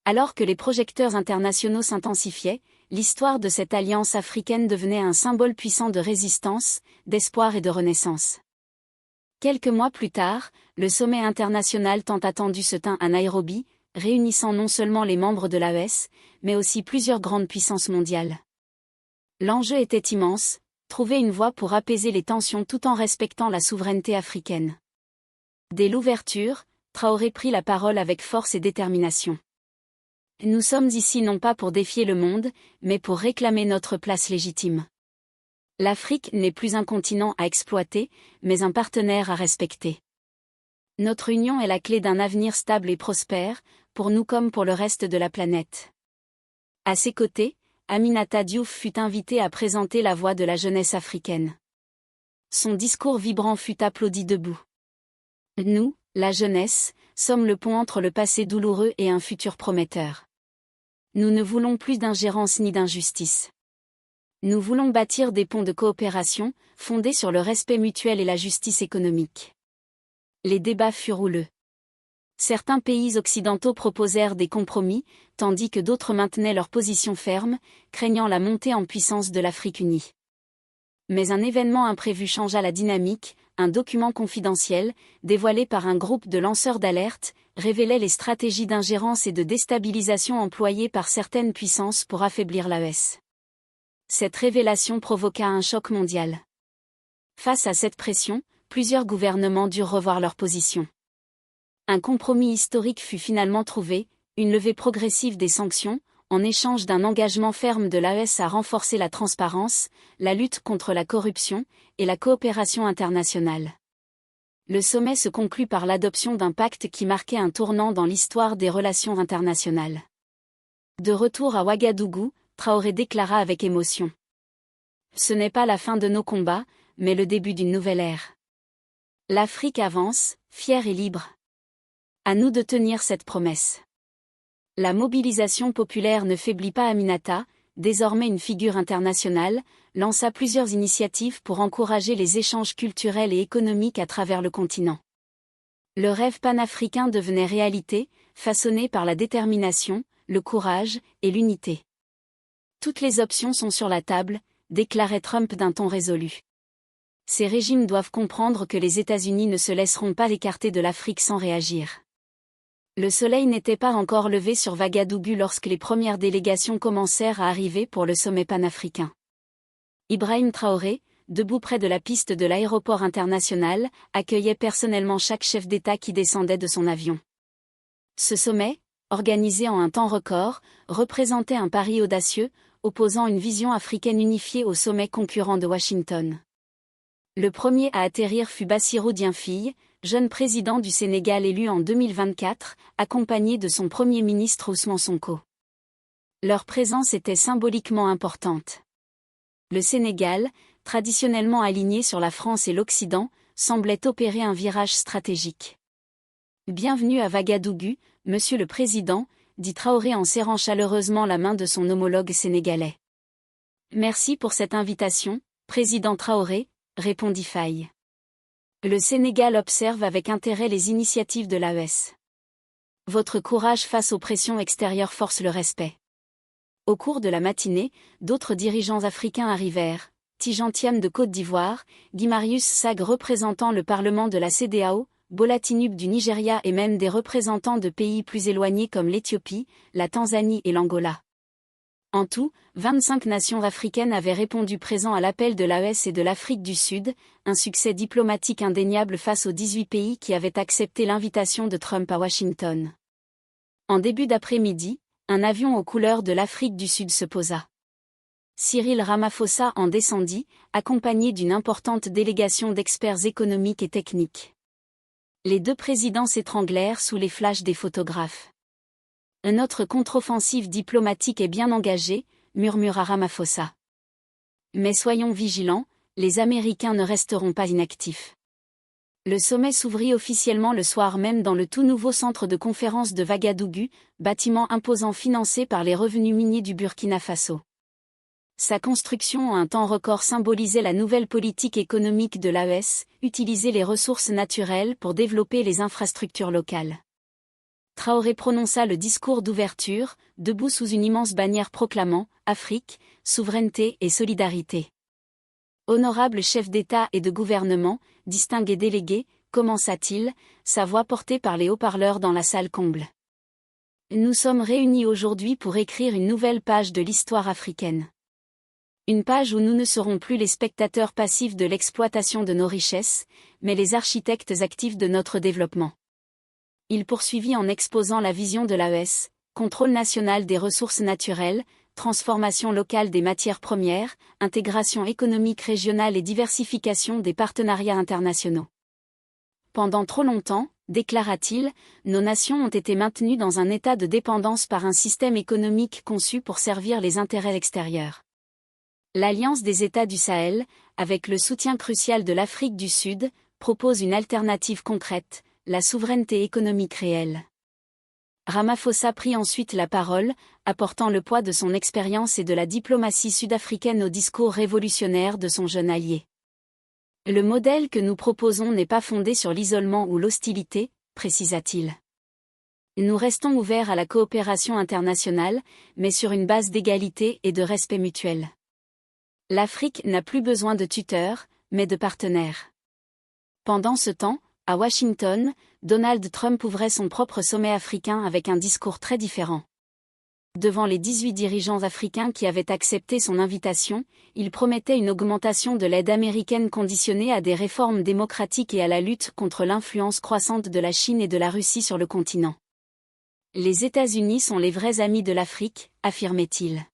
Speaker 1: Alors que les projecteurs internationaux s'intensifiaient, l'histoire de cette alliance africaine devenait un symbole puissant de résistance, d'espoir et de renaissance. Quelques mois plus tard, le sommet international tant attendu se tint à Nairobi, réunissant non seulement les membres de l'AES, mais aussi plusieurs grandes puissances mondiales. L'enjeu était immense, trouver une voie pour apaiser les tensions tout en respectant la souveraineté africaine. Dès l'ouverture, Traoré prit la parole avec force et détermination. Nous sommes ici non pas pour défier le monde, mais pour réclamer notre place légitime. L'Afrique n'est plus un continent à exploiter, mais un partenaire à respecter. Notre union est la clé d'un avenir stable et prospère, pour nous comme pour le reste de la planète. À ses côtés, Aminata Diouf fut invitée à présenter la voix de la jeunesse africaine. Son discours vibrant fut applaudi debout. Nous, la jeunesse, sommes le pont entre le passé douloureux et un futur prometteur. Nous ne voulons plus d'ingérence ni d'injustice. Nous voulons bâtir des ponts de coopération, fondés sur le respect mutuel et la justice économique. Les débats furent houleux. Certains pays occidentaux proposèrent des compromis, tandis que d'autres maintenaient leur position ferme, craignant la montée en puissance de l'Afrique unie. Mais un événement imprévu changea la dynamique, un document confidentiel, dévoilé par un groupe de lanceurs d'alerte, révélait les stratégies d'ingérence et de déstabilisation employées par certaines puissances pour affaiblir l'AES. Cette révélation provoqua un choc mondial. Face à cette pression, plusieurs gouvernements durent revoir leur position. Un compromis historique fut finalement trouvé, une levée progressive des sanctions, en échange d'un engagement ferme de l'AES à renforcer la transparence, la lutte contre la corruption et la coopération internationale. Le sommet se conclut par l'adoption d'un pacte qui marquait un tournant dans l'histoire des relations internationales. De retour à Ouagadougou, Traoré déclara avec émotion. Ce n'est pas la fin de nos combats, mais le début d'une nouvelle ère. L'Afrique avance, fière et libre. À nous de tenir cette promesse. La mobilisation populaire ne faiblit pas. Aminata, désormais une figure internationale, lança plusieurs initiatives pour encourager les échanges culturels et économiques à travers le continent. Le rêve panafricain devenait réalité, façonné par la détermination, le courage et l'unité. Toutes les options sont sur la table, déclarait Trump d'un ton résolu. Ces régimes doivent comprendre que les États-Unis ne se laisseront pas écarter de l'Afrique sans réagir. Le soleil n'était pas encore levé sur Ouagadougou lorsque les premières délégations commencèrent à arriver pour le sommet panafricain. Ibrahim Traoré, debout près de la piste de l'aéroport international, accueillait personnellement chaque chef d'État qui descendait de son avion. Ce sommet, organisé en un temps record, représentait un pari audacieux, opposant une vision africaine unifiée au sommet concurrent de Washington. Le premier à atterrir fut Bassirou Diomaye, jeune président du Sénégal élu en 2024, accompagné de son premier ministre Ousmane Sonko. Leur présence était symboliquement importante. Le Sénégal, traditionnellement aligné sur la France et l'Occident, semblait opérer un virage stratégique. Bienvenue à Ouagadougou, Monsieur le Président, dit Traoré en serrant chaleureusement la main de son homologue sénégalais. Merci pour cette invitation, Président Traoré, répondit Faye. Le Sénégal observe avec intérêt les initiatives de l'AES. Votre courage face aux pressions extérieures force le respect. Au cours de la matinée, d'autres dirigeants africains arrivèrent. Tidjane Thiam de Côte d'Ivoire, Guy Marius Sagg représentant le Parlement de la CEDEAO, Bola Tinubu du Nigeria et même des représentants de pays plus éloignés comme l'Éthiopie, la Tanzanie et l'Angola. En tout, 25 nations africaines avaient répondu présent à l'appel de l'AES et de l'Afrique du Sud, un succès diplomatique indéniable face aux 18 pays qui avaient accepté l'invitation de Trump à Washington. En début d'après-midi, un avion aux couleurs de l'Afrique du Sud se posa. Cyril Ramaphosa en descendit, accompagné d'une importante délégation d'experts économiques et techniques. Les deux présidents s'étranglèrent sous les flashs des photographes. Notre contre-offensive diplomatique est bien engagée, murmura Ramaphosa. Mais soyons vigilants, les Américains ne resteront pas inactifs. Le sommet s'ouvrit officiellement le soir même dans le tout nouveau centre de conférence de Ouagadougou, bâtiment imposant financé par les revenus miniers du Burkina Faso. Sa construction en un temps record symbolisait la nouvelle politique économique de l'AES, utiliser les ressources naturelles pour développer les infrastructures locales. Traoré prononça le discours d'ouverture, debout sous une immense bannière proclamant « Afrique, souveraineté et solidarité ». Honorable chef d'État et de gouvernement, distingué délégué, commença-t-il, sa voix portée par les haut-parleurs dans la salle comble. Nous sommes réunis aujourd'hui pour écrire une nouvelle page de l'histoire africaine. Une page où nous ne serons plus les spectateurs passifs de l'exploitation de nos richesses, mais les architectes actifs de notre développement. Il poursuivit en exposant la vision de l'AES, contrôle national des ressources naturelles, transformation locale des matières premières, intégration économique régionale et diversification des partenariats internationaux. Pendant trop longtemps, déclara-t-il, nos nations ont été maintenues dans un état de dépendance par un système économique conçu pour servir les intérêts extérieurs. L'Alliance des États du Sahel, avec le soutien crucial de l'Afrique du Sud, propose une alternative concrète, la souveraineté économique réelle. Ramaphosa prit ensuite la parole, apportant le poids de son expérience et de la diplomatie sud-africaine au discours révolutionnaire de son jeune allié. Le modèle que nous proposons n'est pas fondé sur l'isolement ou l'hostilité, précisa-t-il. Nous restons ouverts à la coopération internationale, mais sur une base d'égalité et de respect mutuel. L'Afrique n'a plus besoin de tuteurs, mais de partenaires. Pendant ce temps, à Washington, Donald Trump ouvrait son propre sommet africain avec un discours très différent. Devant les 18 dirigeants africains qui avaient accepté son invitation, il promettait une augmentation de l'aide américaine conditionnée à des réformes démocratiques et à la lutte contre l'influence croissante de la Chine et de la Russie sur le continent. Les États-Unis sont les vrais amis de l'Afrique, affirmait-il.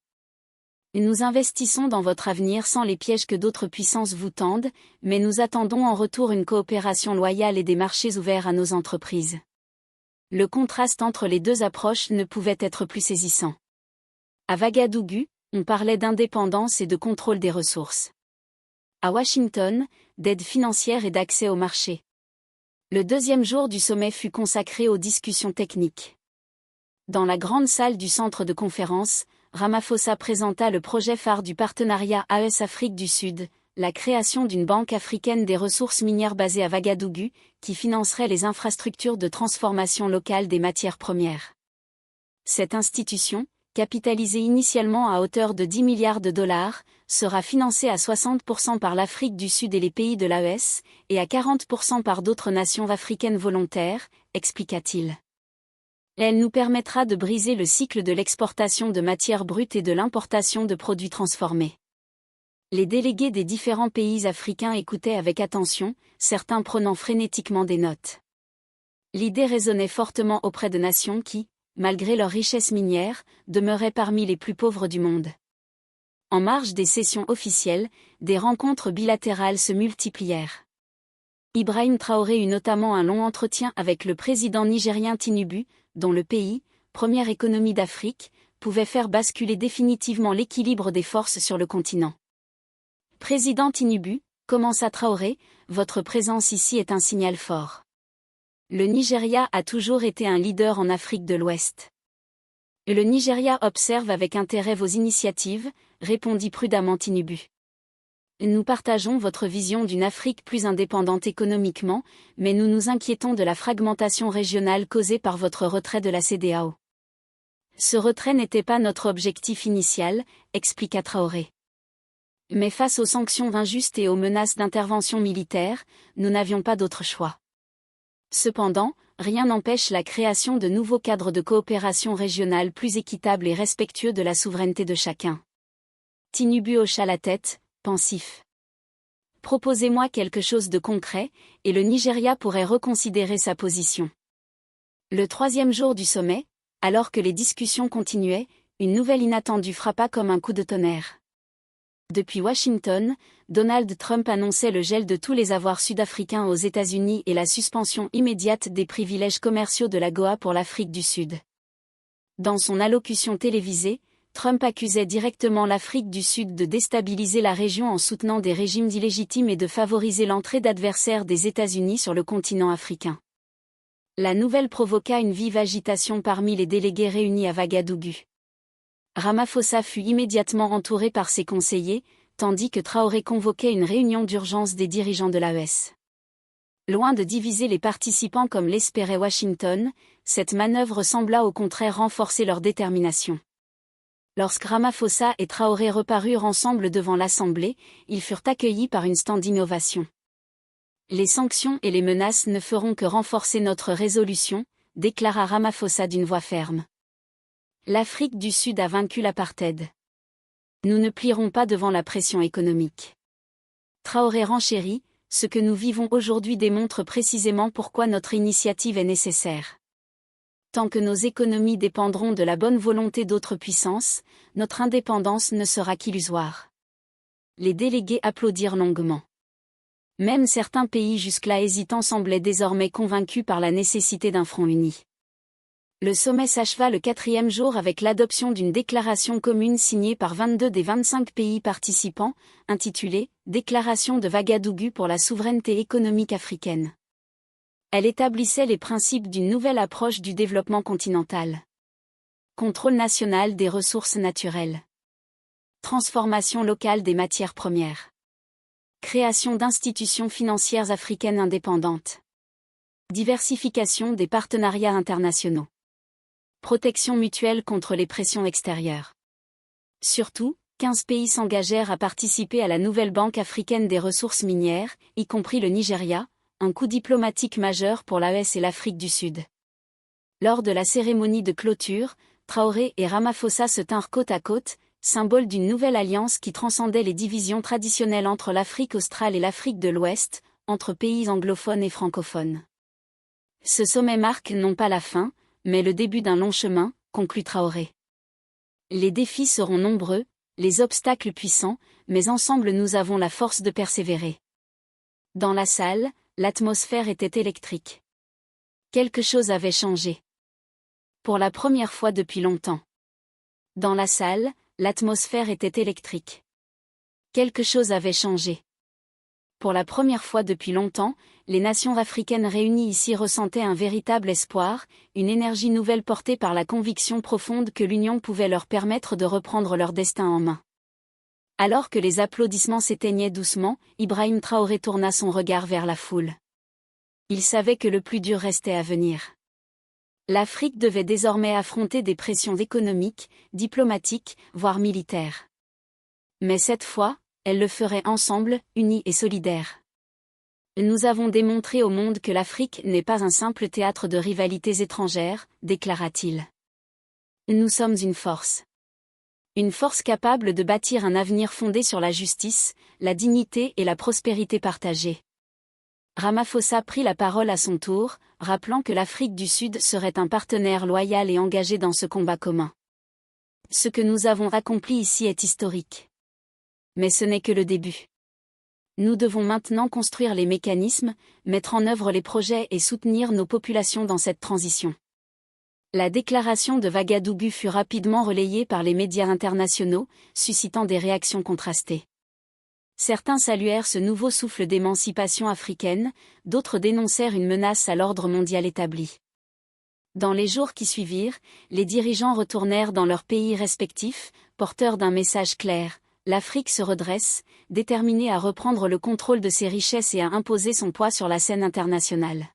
Speaker 1: Nous investissons dans votre avenir sans les pièges que d'autres puissances vous tendent, mais nous attendons en retour une coopération loyale et des marchés ouverts à nos entreprises. Le contraste entre les deux approches ne pouvait être plus saisissant. À Ouagadougou, on parlait d'indépendance et de contrôle des ressources. À Washington, d'aide financière et d'accès au marché. Le deuxième jour du sommet fut consacré aux discussions techniques. Dans la grande salle du centre de conférence, Ramaphosa présenta le projet phare du partenariat AES-Afrique du Sud, la création d'une banque africaine des ressources minières basée à Ouagadougou, qui financerait les infrastructures de transformation locale des matières premières. Cette institution, capitalisée initialement à hauteur de 10 milliards de dollars, sera financée à 60% par l'Afrique du Sud et les pays de l'AES, et à 40% par d'autres nations africaines volontaires, expliqua-t-il. Elle nous permettra de briser le cycle de l'exportation de matières brutes et de l'importation de produits transformés. Les délégués des différents pays africains écoutaient avec attention, certains prenant frénétiquement des notes. L'idée résonnait fortement auprès de nations qui, malgré leur richesse minière, demeuraient parmi les plus pauvres du monde. En marge des sessions officielles, des rencontres bilatérales se multiplièrent. Ibrahim Traoré eut notamment un long entretien avec le président nigérien Tinubu, dont le pays, première économie d'Afrique, pouvait faire basculer définitivement l'équilibre des forces sur le continent. Président Tinubu, commença Traoré, votre présence ici est un signal fort. Le Nigeria a toujours été un leader en Afrique de l'Ouest. Le Nigeria observe avec intérêt vos initiatives, répondit prudemment Tinubu. Nous partageons votre vision d'une Afrique plus indépendante économiquement, mais nous nous inquiétons de la fragmentation régionale causée par votre retrait de la CEDEAO. Ce retrait n'était pas notre objectif initial, expliqua Traoré. Mais face aux sanctions injustes et aux menaces d'intervention militaire, nous n'avions pas d'autre choix. Cependant, rien n'empêche la création de nouveaux cadres de coopération régionale plus équitables et respectueux de la souveraineté de chacun. Tinubu hocha la tête, pensif. Proposez-moi quelque chose de concret, et le Nigeria pourrait reconsidérer sa position. Le 3e jour du sommet, alors que les discussions continuaient, une nouvelle inattendue frappa comme un coup de tonnerre. Depuis Washington, Donald Trump annonçait le gel de tous les avoirs sud-africains aux États-Unis et la suspension immédiate des privilèges commerciaux de l'AGOA pour l'Afrique du Sud. Dans son allocution télévisée, Trump accusait directement l'Afrique du Sud de déstabiliser la région en soutenant des régimes illégitimes et de favoriser l'entrée d'adversaires des États-Unis sur le continent africain. La nouvelle provoqua une vive agitation parmi les délégués réunis à Ouagadougou. Ramaphosa fut immédiatement entouré par ses conseillers, tandis que Traoré convoquait une réunion d'urgence des dirigeants de l'AES. Loin de diviser les participants comme l'espérait Washington, cette manœuvre sembla au contraire renforcer leur détermination. Lorsque Ramaphosa et Traoré reparurent ensemble devant l'Assemblée, ils furent accueillis par une standing ovation. Les sanctions et les menaces ne feront que renforcer notre résolution, déclara Ramaphosa d'une voix ferme. L'Afrique du Sud a vaincu l'apartheid. Nous ne plierons pas devant la pression économique. Traoré renchérit, ce que nous vivons aujourd'hui démontre précisément pourquoi notre initiative est nécessaire. Tant que nos économies dépendront de la bonne volonté d'autres puissances, notre indépendance ne sera qu'illusoire. Les délégués applaudirent longuement. Même certains pays jusque-là hésitants semblaient désormais convaincus par la nécessité d'un front uni. Le sommet s'acheva le 4e jour avec l'adoption d'une déclaration commune signée par 22 des 25 pays participants, intitulée « Déclaration de Ouagadougou pour la souveraineté économique africaine ». Elle établissait les principes d'une nouvelle approche du développement continental. Contrôle national des ressources naturelles. Transformation locale des matières premières. Création d'institutions financières africaines indépendantes. Diversification des partenariats internationaux. Protection mutuelle contre les pressions extérieures. Surtout, 15 pays s'engagèrent à participer à la nouvelle Banque africaine des ressources minières, y compris le Nigeria, un coup diplomatique majeur pour l'AES et l'Afrique du Sud. Lors de la cérémonie de clôture, Traoré et Ramaphosa se tinrent côte à côte, symbole d'une nouvelle alliance qui transcendait les divisions traditionnelles entre l'Afrique australe et l'Afrique de l'Ouest, entre pays anglophones et francophones. Ce sommet marque non pas la fin, mais le début d'un long chemin, conclut Traoré. Les défis seront nombreux, les obstacles puissants, mais ensemble nous avons la force de persévérer. Dans la salle, l'atmosphère était électrique. Quelque chose avait changé. Pour la première fois depuis longtemps. Dans la salle, l'atmosphère était électrique. Quelque chose avait changé. Pour la première fois depuis longtemps, les nations africaines réunies ici ressentaient un véritable espoir, une énergie nouvelle portée par la conviction profonde que l'union pouvait leur permettre de reprendre leur destin en main. Alors que les applaudissements s'éteignaient doucement, Ibrahim Traoré tourna son regard vers la foule. Il savait que le plus dur restait à venir. L'Afrique devait désormais affronter des pressions économiques, diplomatiques, voire militaires. Mais cette fois, elle le ferait ensemble, unis et solidaires. Nous avons démontré au monde que l'Afrique n'est pas un simple théâtre de rivalités étrangères, déclara-t-il. Nous sommes une force. Une force capable de bâtir un avenir fondé sur la justice, la dignité et la prospérité partagée. Ramaphosa prit la parole à son tour, rappelant que l'Afrique du Sud serait un partenaire loyal et engagé dans ce combat commun. Ce que nous avons accompli ici est historique. Mais ce n'est que le début. Nous devons maintenant construire les mécanismes, mettre en œuvre les projets et soutenir nos populations dans cette transition. La déclaration de Ouagadougou fut rapidement relayée par les médias internationaux, suscitant des réactions contrastées. Certains saluèrent ce nouveau souffle d'émancipation africaine, d'autres dénoncèrent une menace à l'ordre mondial établi. Dans les jours qui suivirent, les dirigeants retournèrent dans leurs pays respectifs, porteurs d'un message clair: l'Afrique se redresse, déterminée à reprendre le contrôle de ses richesses et à imposer son poids sur la scène internationale.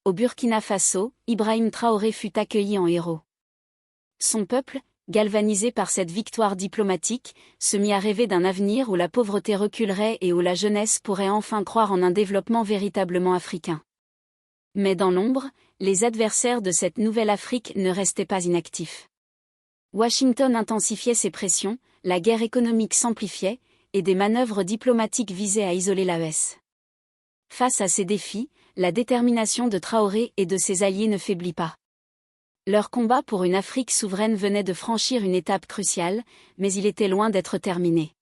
Speaker 1: Au Burkina Faso, Ibrahim Traoré fut accueilli en héros. Son peuple, galvanisé par cette victoire diplomatique, se mit à rêver d'un avenir où la pauvreté reculerait et où la jeunesse pourrait enfin croire en un développement véritablement africain. Mais dans l'ombre, les adversaires de cette nouvelle Afrique ne restaient pas inactifs. Washington intensifiait ses pressions, la guerre économique s'amplifiait, et des manœuvres diplomatiques visaient à isoler l'AES. Face à ces défis, la détermination de Traoré et de ses alliés ne faiblit pas. Leur combat pour une Afrique souveraine venait de franchir une étape cruciale, mais il était loin d'être terminé.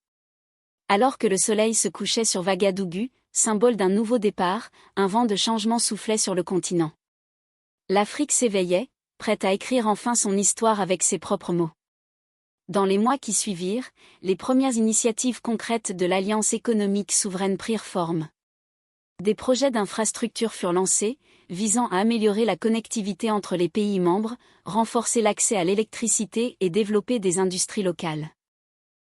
Speaker 1: Alors que le soleil se couchait sur Ouagadougou, symbole d'un nouveau départ, un vent de changement soufflait sur le continent. L'Afrique s'éveillait, prête à écrire enfin son histoire avec ses propres mots. Dans les mois qui suivirent, les premières initiatives concrètes de l'Alliance économique souveraine prirent forme. Des projets d'infrastructures furent lancés, visant à améliorer la connectivité entre les pays membres, renforcer l'accès à l'électricité et développer des industries locales.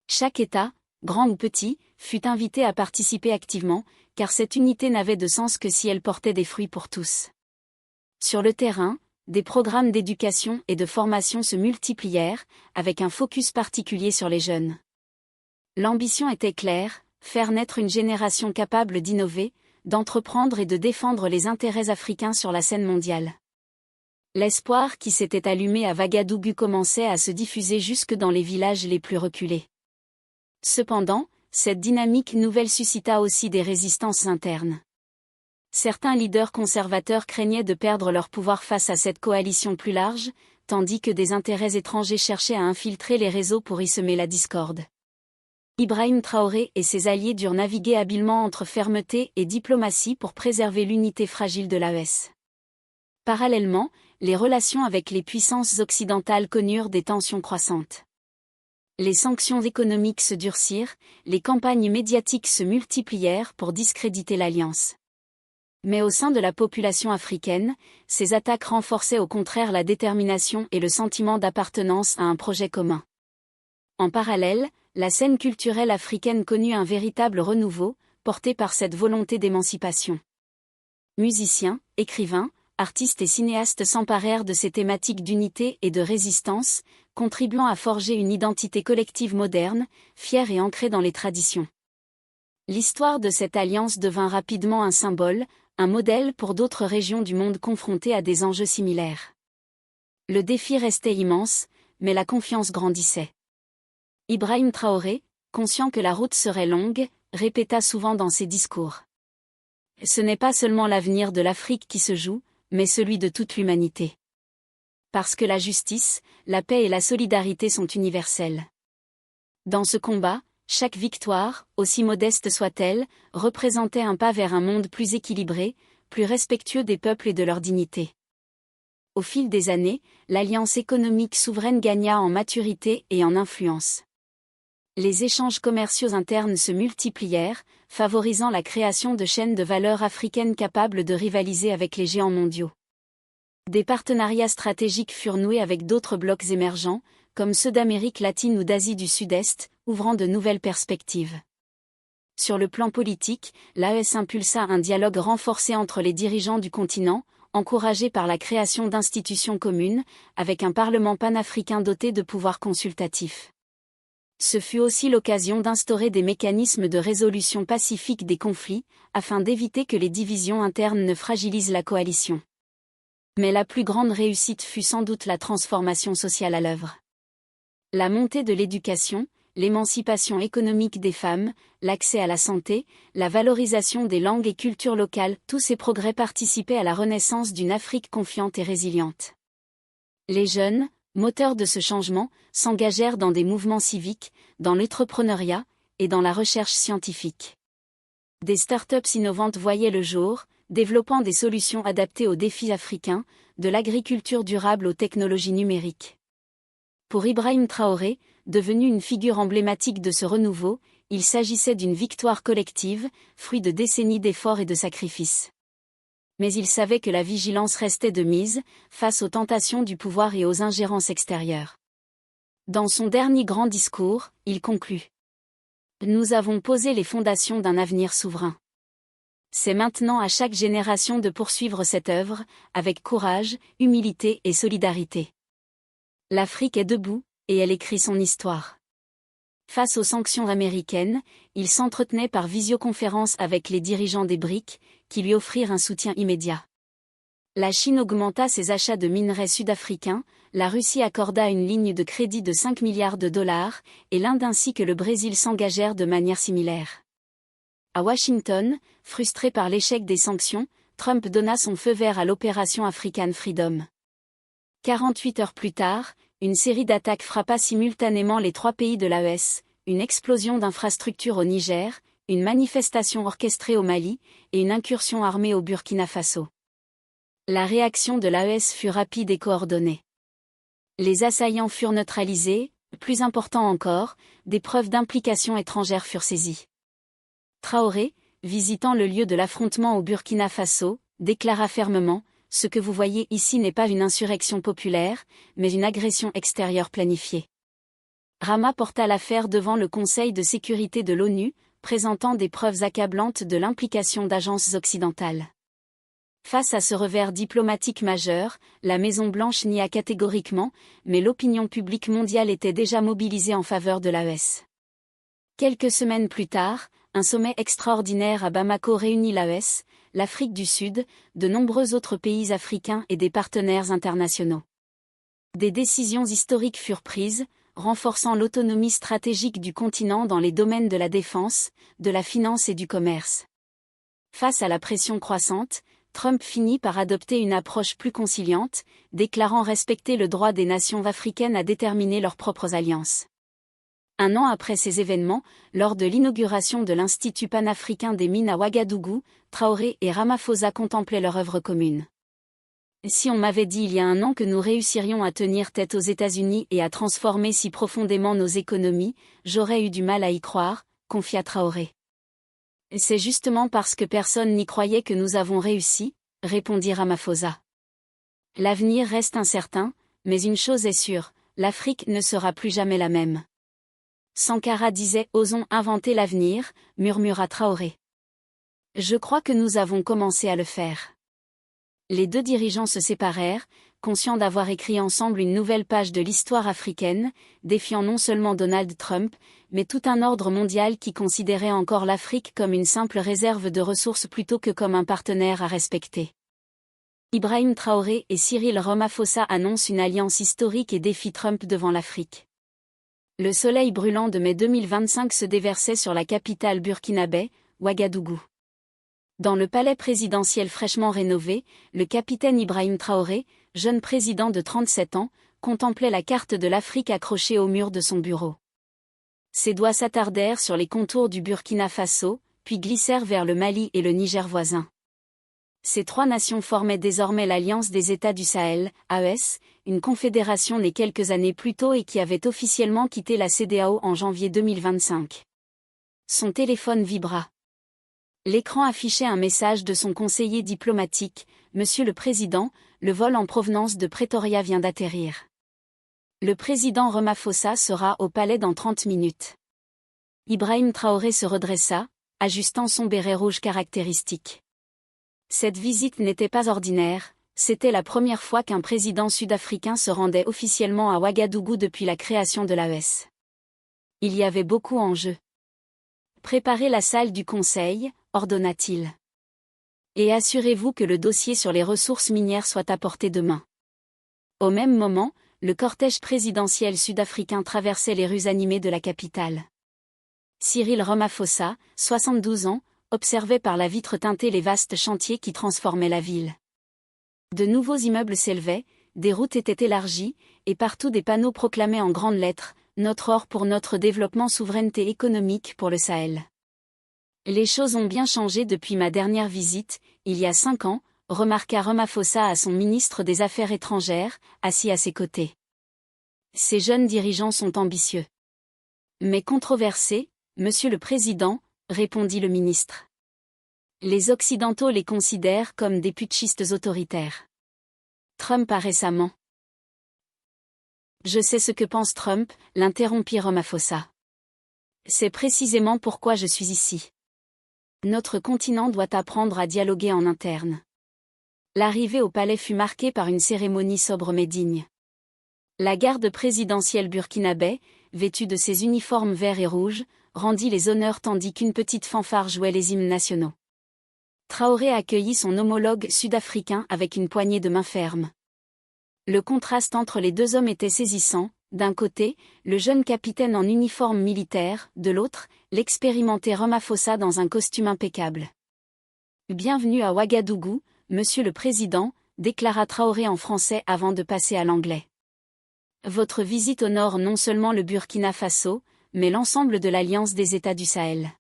Speaker 1: Chaque État, grand ou petit, fut invité à participer activement, car cette unité n'avait de sens que si elle portait des fruits pour tous. Sur le terrain, des programmes d'éducation et de formation se multiplièrent, avec un focus particulier sur les jeunes. L'ambition était claire, faire naître une génération capable d'innover, d'entreprendre et de défendre les intérêts africains sur la scène mondiale. L'espoir qui s'était allumé à Ouagadougou commençait à se diffuser jusque dans les villages les plus reculés. Cependant, cette dynamique nouvelle suscita aussi des résistances internes. Certains leaders conservateurs craignaient de perdre leur pouvoir face à cette coalition plus large, tandis que des intérêts étrangers cherchaient à infiltrer les réseaux pour y semer la discorde. Ibrahim Traoré et ses alliés durent naviguer habilement entre fermeté et diplomatie pour préserver l'unité fragile de l'AES. Parallèlement, les relations avec les puissances occidentales connurent des tensions croissantes. Les sanctions économiques se durcirent, les campagnes médiatiques se multiplièrent pour discréditer l'alliance. Mais au sein de la population africaine, ces attaques renforçaient au contraire la détermination et le sentiment d'appartenance à un projet commun. En parallèle, la scène culturelle africaine connut un véritable renouveau, porté par cette volonté d'émancipation. Musiciens, écrivains, artistes et cinéastes s'emparèrent de ces thématiques d'unité et de résistance, contribuant à forger une identité collective moderne, fière et ancrée dans les traditions. L'histoire de cette alliance devint rapidement un symbole, un modèle pour d'autres régions du monde confrontées à des enjeux similaires. Le défi restait immense, mais la confiance grandissait. Ibrahim Traoré, conscient que la route serait longue, répéta souvent dans ses discours. Ce n'est pas seulement l'avenir de l'Afrique qui se joue, mais celui de toute l'humanité. Parce que la justice, la paix et la solidarité sont universelles. Dans ce combat, chaque victoire, aussi modeste soit-elle, représentait un pas vers un monde plus équilibré, plus respectueux des peuples et de leur dignité. Au fil des années, l'Alliance économique souveraine gagna en maturité et en influence. Les échanges commerciaux internes se multiplièrent, favorisant la création de chaînes de valeur africaines capables de rivaliser avec les géants mondiaux. Des partenariats stratégiques furent noués avec d'autres blocs émergents, comme ceux d'Amérique latine ou d'Asie du Sud-Est, ouvrant de nouvelles perspectives. Sur le plan politique, l'AES impulsa un dialogue renforcé entre les dirigeants du continent, encouragé par la création d'institutions communes, avec un parlement panafricain doté de pouvoirs consultatifs. Ce fut aussi l'occasion d'instaurer des mécanismes de résolution pacifique des conflits, afin d'éviter que les divisions internes ne fragilisent la coalition. Mais la plus grande réussite fut sans doute la transformation sociale à l'œuvre. La montée de l'éducation, l'émancipation économique des femmes, l'accès à la santé, la valorisation des langues et cultures locales, tous ces progrès participaient à la renaissance d'une Afrique confiante et résiliente. Les jeunes, moteurs de ce changement, s'engagèrent dans des mouvements civiques, dans l'entrepreneuriat et dans la recherche scientifique. Des startups innovantes voyaient le jour, développant des solutions adaptées aux défis africains, de l'agriculture durable aux technologies numériques. Pour Ibrahim Traoré, devenu une figure emblématique de ce renouveau, il s'agissait d'une victoire collective, fruit de décennies d'efforts et de sacrifices. Mais il savait que la vigilance restait de mise, face aux tentations du pouvoir et aux ingérences extérieures. Dans son dernier grand discours, il conclut. Nous avons posé les fondations d'un avenir souverain. C'est maintenant à chaque génération de poursuivre cette œuvre, avec courage, humilité et solidarité. L'Afrique est debout, et elle écrit son histoire. Face aux sanctions américaines, il s'entretenait par visioconférence avec les dirigeants des BRIC, qui lui offrirent un soutien immédiat. La Chine augmenta ses achats de minerais sud-africains, la Russie accorda une ligne de crédit de 5 milliards de dollars, et l'Inde ainsi que le Brésil s'engagèrent de manière similaire. À Washington, frustré par l'échec des sanctions, Trump donna son feu vert à l'opération African Freedom. 48 heures plus tard, une série d'attaques frappa simultanément les 3 pays de l'AES, une explosion d'infrastructures au Niger, une manifestation orchestrée au Mali, et une incursion armée au Burkina Faso. La réaction de l'AES fut rapide et coordonnée. Les assaillants furent neutralisés, plus important encore, des preuves d'implication étrangère furent saisies. Traoré, visitant le lieu de l'affrontement au Burkina Faso, déclara fermement « Ce que vous voyez ici n'est pas une insurrection populaire, mais une agression extérieure planifiée ». Rama porta l'affaire devant le Conseil de sécurité de l'ONU, présentant des preuves accablantes de l'implication d'agences occidentales. Face à ce revers diplomatique majeur, la Maison-Blanche nia catégoriquement, mais l'opinion publique mondiale était déjà mobilisée en faveur de l'AES. Quelques semaines plus tard, un sommet extraordinaire à Bamako réunit l'AES, l'Afrique du Sud, de nombreux autres pays africains et des partenaires internationaux. Des décisions historiques furent prises, renforçant l'autonomie stratégique du continent dans les domaines de la défense, de la finance et du commerce. Face à la pression croissante, Trump finit par adopter une approche plus conciliante, déclarant respecter le droit des nations africaines à déterminer leurs propres alliances. Un an après ces événements, lors de l'inauguration de l'Institut panafricain des mines à Ouagadougou, Traoré et Ramaphosa contemplaient leur œuvre commune. Si on m'avait dit il y a un an que nous réussirions à tenir tête aux États-Unis et à transformer si profondément nos économies, j'aurais eu du mal à y croire, confia Traoré. C'est justement parce que personne n'y croyait que nous avons réussi, répondit Ramaphosa. L'avenir reste incertain, mais une chose est sûre, l'Afrique ne sera plus jamais la même. Sankara disait « Osons inventer l'avenir », murmura Traoré. Je crois que nous avons commencé à le faire. Les deux dirigeants se séparèrent, conscients d'avoir écrit ensemble une nouvelle page de l'histoire africaine, défiant non seulement Donald Trump, mais tout un ordre mondial qui considérait encore l'Afrique comme une simple réserve de ressources plutôt que comme un partenaire à respecter. Ibrahim Traoré et Cyril Ramaphosa annoncent une alliance historique et défient Trump devant l'Afrique. Le soleil brûlant de mai 2025 se déversait sur la capitale burkinabé, Ouagadougou. Dans le palais présidentiel fraîchement rénové, le capitaine Ibrahim Traoré, jeune président de 37 ans, contemplait la carte de l'Afrique accrochée au mur de son bureau. Ses doigts s'attardèrent sur les contours du Burkina Faso, puis glissèrent vers le Mali et le Niger voisin. Ces 3 nations formaient désormais l'Alliance des États du Sahel, AES, une confédération née quelques années plus tôt et qui avait officiellement quitté la CEDEAO en janvier 2025. Son téléphone vibra. L'écran affichait un message de son conseiller diplomatique, « Monsieur le Président, le vol en provenance de Pretoria vient d'atterrir. Le président Ramaphosa sera au palais dans 30 minutes. » Ibrahim Traoré se redressa, ajustant son béret rouge caractéristique. Cette visite n'était pas ordinaire, c'était la première fois qu'un président sud-africain se rendait officiellement à Ouagadougou depuis la création de l'AES. Il y avait beaucoup en jeu. Préparez la salle du conseil, ordonna-t-il. Et assurez-vous que le dossier sur les ressources minières soit apporté demain. Au même moment, le cortège présidentiel sud-africain traversait les rues animées de la capitale. Cyril Ramaphosa, 72 ans, observait par la vitre teintée les vastes chantiers qui transformaient la ville. De nouveaux immeubles s'élevaient, des routes étaient élargies, et partout des panneaux proclamaient en grandes lettres « Notre or pour notre développement, souveraineté économique pour le Sahel ». Les choses ont bien changé depuis ma dernière visite, il y a 5 ans, remarqua Ramaphosa à son ministre des Affaires étrangères, assis à ses côtés. Ces jeunes dirigeants sont ambitieux. Mais controversés, Monsieur le Président, répondit le ministre. Les Occidentaux les considèrent comme des putschistes autoritaires. Trump a récemment. Je sais ce que pense Trump, l'interrompit Ramaphosa. C'est précisément pourquoi je suis ici. Notre continent doit apprendre à dialoguer en interne. L'arrivée au palais fut marquée par une cérémonie sobre mais digne. La garde présidentielle burkinabé, vêtue de ses uniformes verts et rouges, rendit les honneurs tandis qu'une petite fanfare jouait les hymnes nationaux. Traoré accueillit son homologue sud-africain avec une poignée de main ferme. Le contraste entre les deux hommes était saisissant, d'un côté, le jeune capitaine en uniforme militaire, de l'autre, l'expérimenté Ramaphosa dans un costume impeccable. « Bienvenue à Ouagadougou, Monsieur le Président », déclara Traoré en français avant de passer à l'anglais. Votre visite honore non seulement le Burkina Faso, mais l'ensemble de l'Alliance des États du Sahel.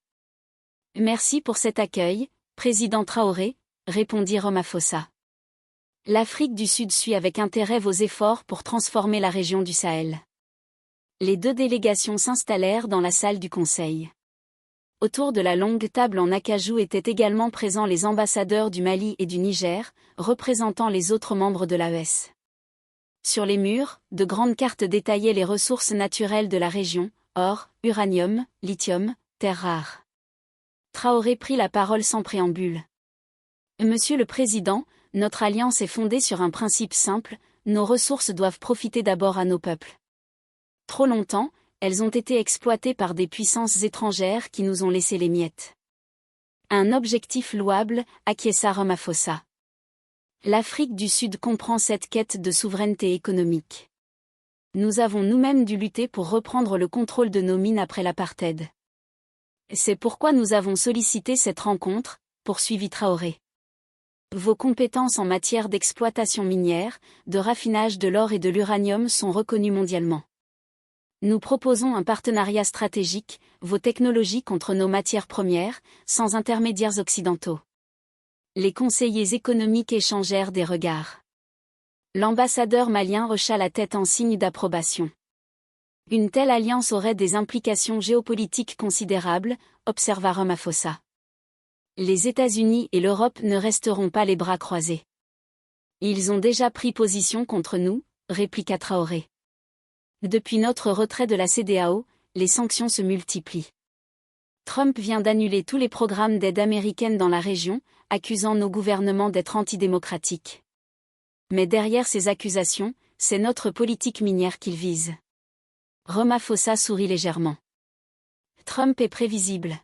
Speaker 1: Merci pour cet accueil, Président Traoré, répondit Ramaphosa. L'Afrique du Sud suit avec intérêt vos efforts pour transformer la région du Sahel. Les deux délégations s'installèrent dans la salle du Conseil. Autour de la longue table en acajou étaient également présents les ambassadeurs du Mali et du Niger, représentant les autres membres de l'AES. Sur les murs, de grandes cartes détaillaient les ressources naturelles de la région, or, uranium, lithium, terres rares. Traoré prit la parole sans préambule. Monsieur le Président, notre alliance est fondée sur un principe simple, nos ressources doivent profiter d'abord à nos peuples. Trop longtemps, elles ont été exploitées par des puissances étrangères qui nous ont laissé les miettes. Un objectif louable, acquiesça Ramaphosa. L'Afrique du Sud comprend cette quête de souveraineté économique. Nous avons nous-mêmes dû lutter pour reprendre le contrôle de nos mines après l'apartheid. C'est pourquoi nous avons sollicité cette rencontre, poursuivit Traoré. Vos compétences en matière d'exploitation minière, de raffinage de l'or et de l'uranium sont reconnues mondialement. Nous proposons un partenariat stratégique, vos technologies contre nos matières premières, sans intermédiaires occidentaux. Les conseillers économiques échangèrent des regards. L'ambassadeur malien hocha la tête en signe d'approbation. Une telle alliance aurait des implications géopolitiques considérables, observa Ramaphosa. Les États-Unis et l'Europe ne resteront pas les bras croisés. Ils ont déjà pris position contre nous, répliqua Traoré. Depuis notre retrait de la CEDEAO, les sanctions se multiplient. Trump vient d'annuler tous les programmes d'aide américaine dans la région, accusant nos gouvernements d'être antidémocratiques. Mais derrière ces accusations, c'est notre politique minière qu'il vise. Ramaphosa sourit légèrement. Trump est prévisible.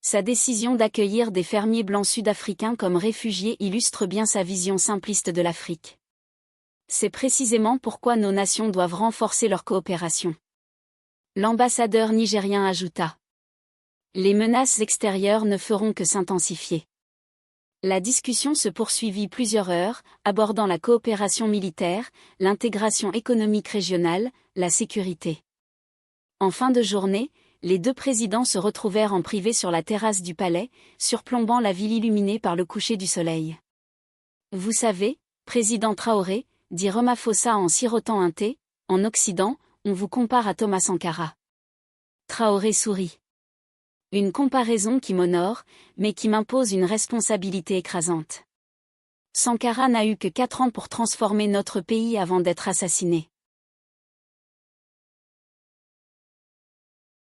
Speaker 1: Sa décision d'accueillir des fermiers blancs sud-africains comme réfugiés illustre bien sa vision simpliste de l'Afrique. C'est précisément pourquoi nos nations doivent renforcer leur coopération. L'ambassadeur nigérien ajouta. Les menaces extérieures ne feront que s'intensifier. La discussion se poursuivit plusieurs heures, abordant la coopération militaire, l'intégration économique régionale, la sécurité. En fin de journée, les deux présidents se retrouvèrent en privé sur la terrasse du palais, surplombant la ville illuminée par le coucher du soleil. Vous savez, président Traoré, dit Ramaphosa en sirotant un thé, en Occident, on vous compare à Thomas Sankara. Traoré sourit. Une comparaison qui m'honore, mais qui m'impose une responsabilité écrasante. Sankara n'a eu que 4 ans pour transformer notre pays avant d'être assassiné.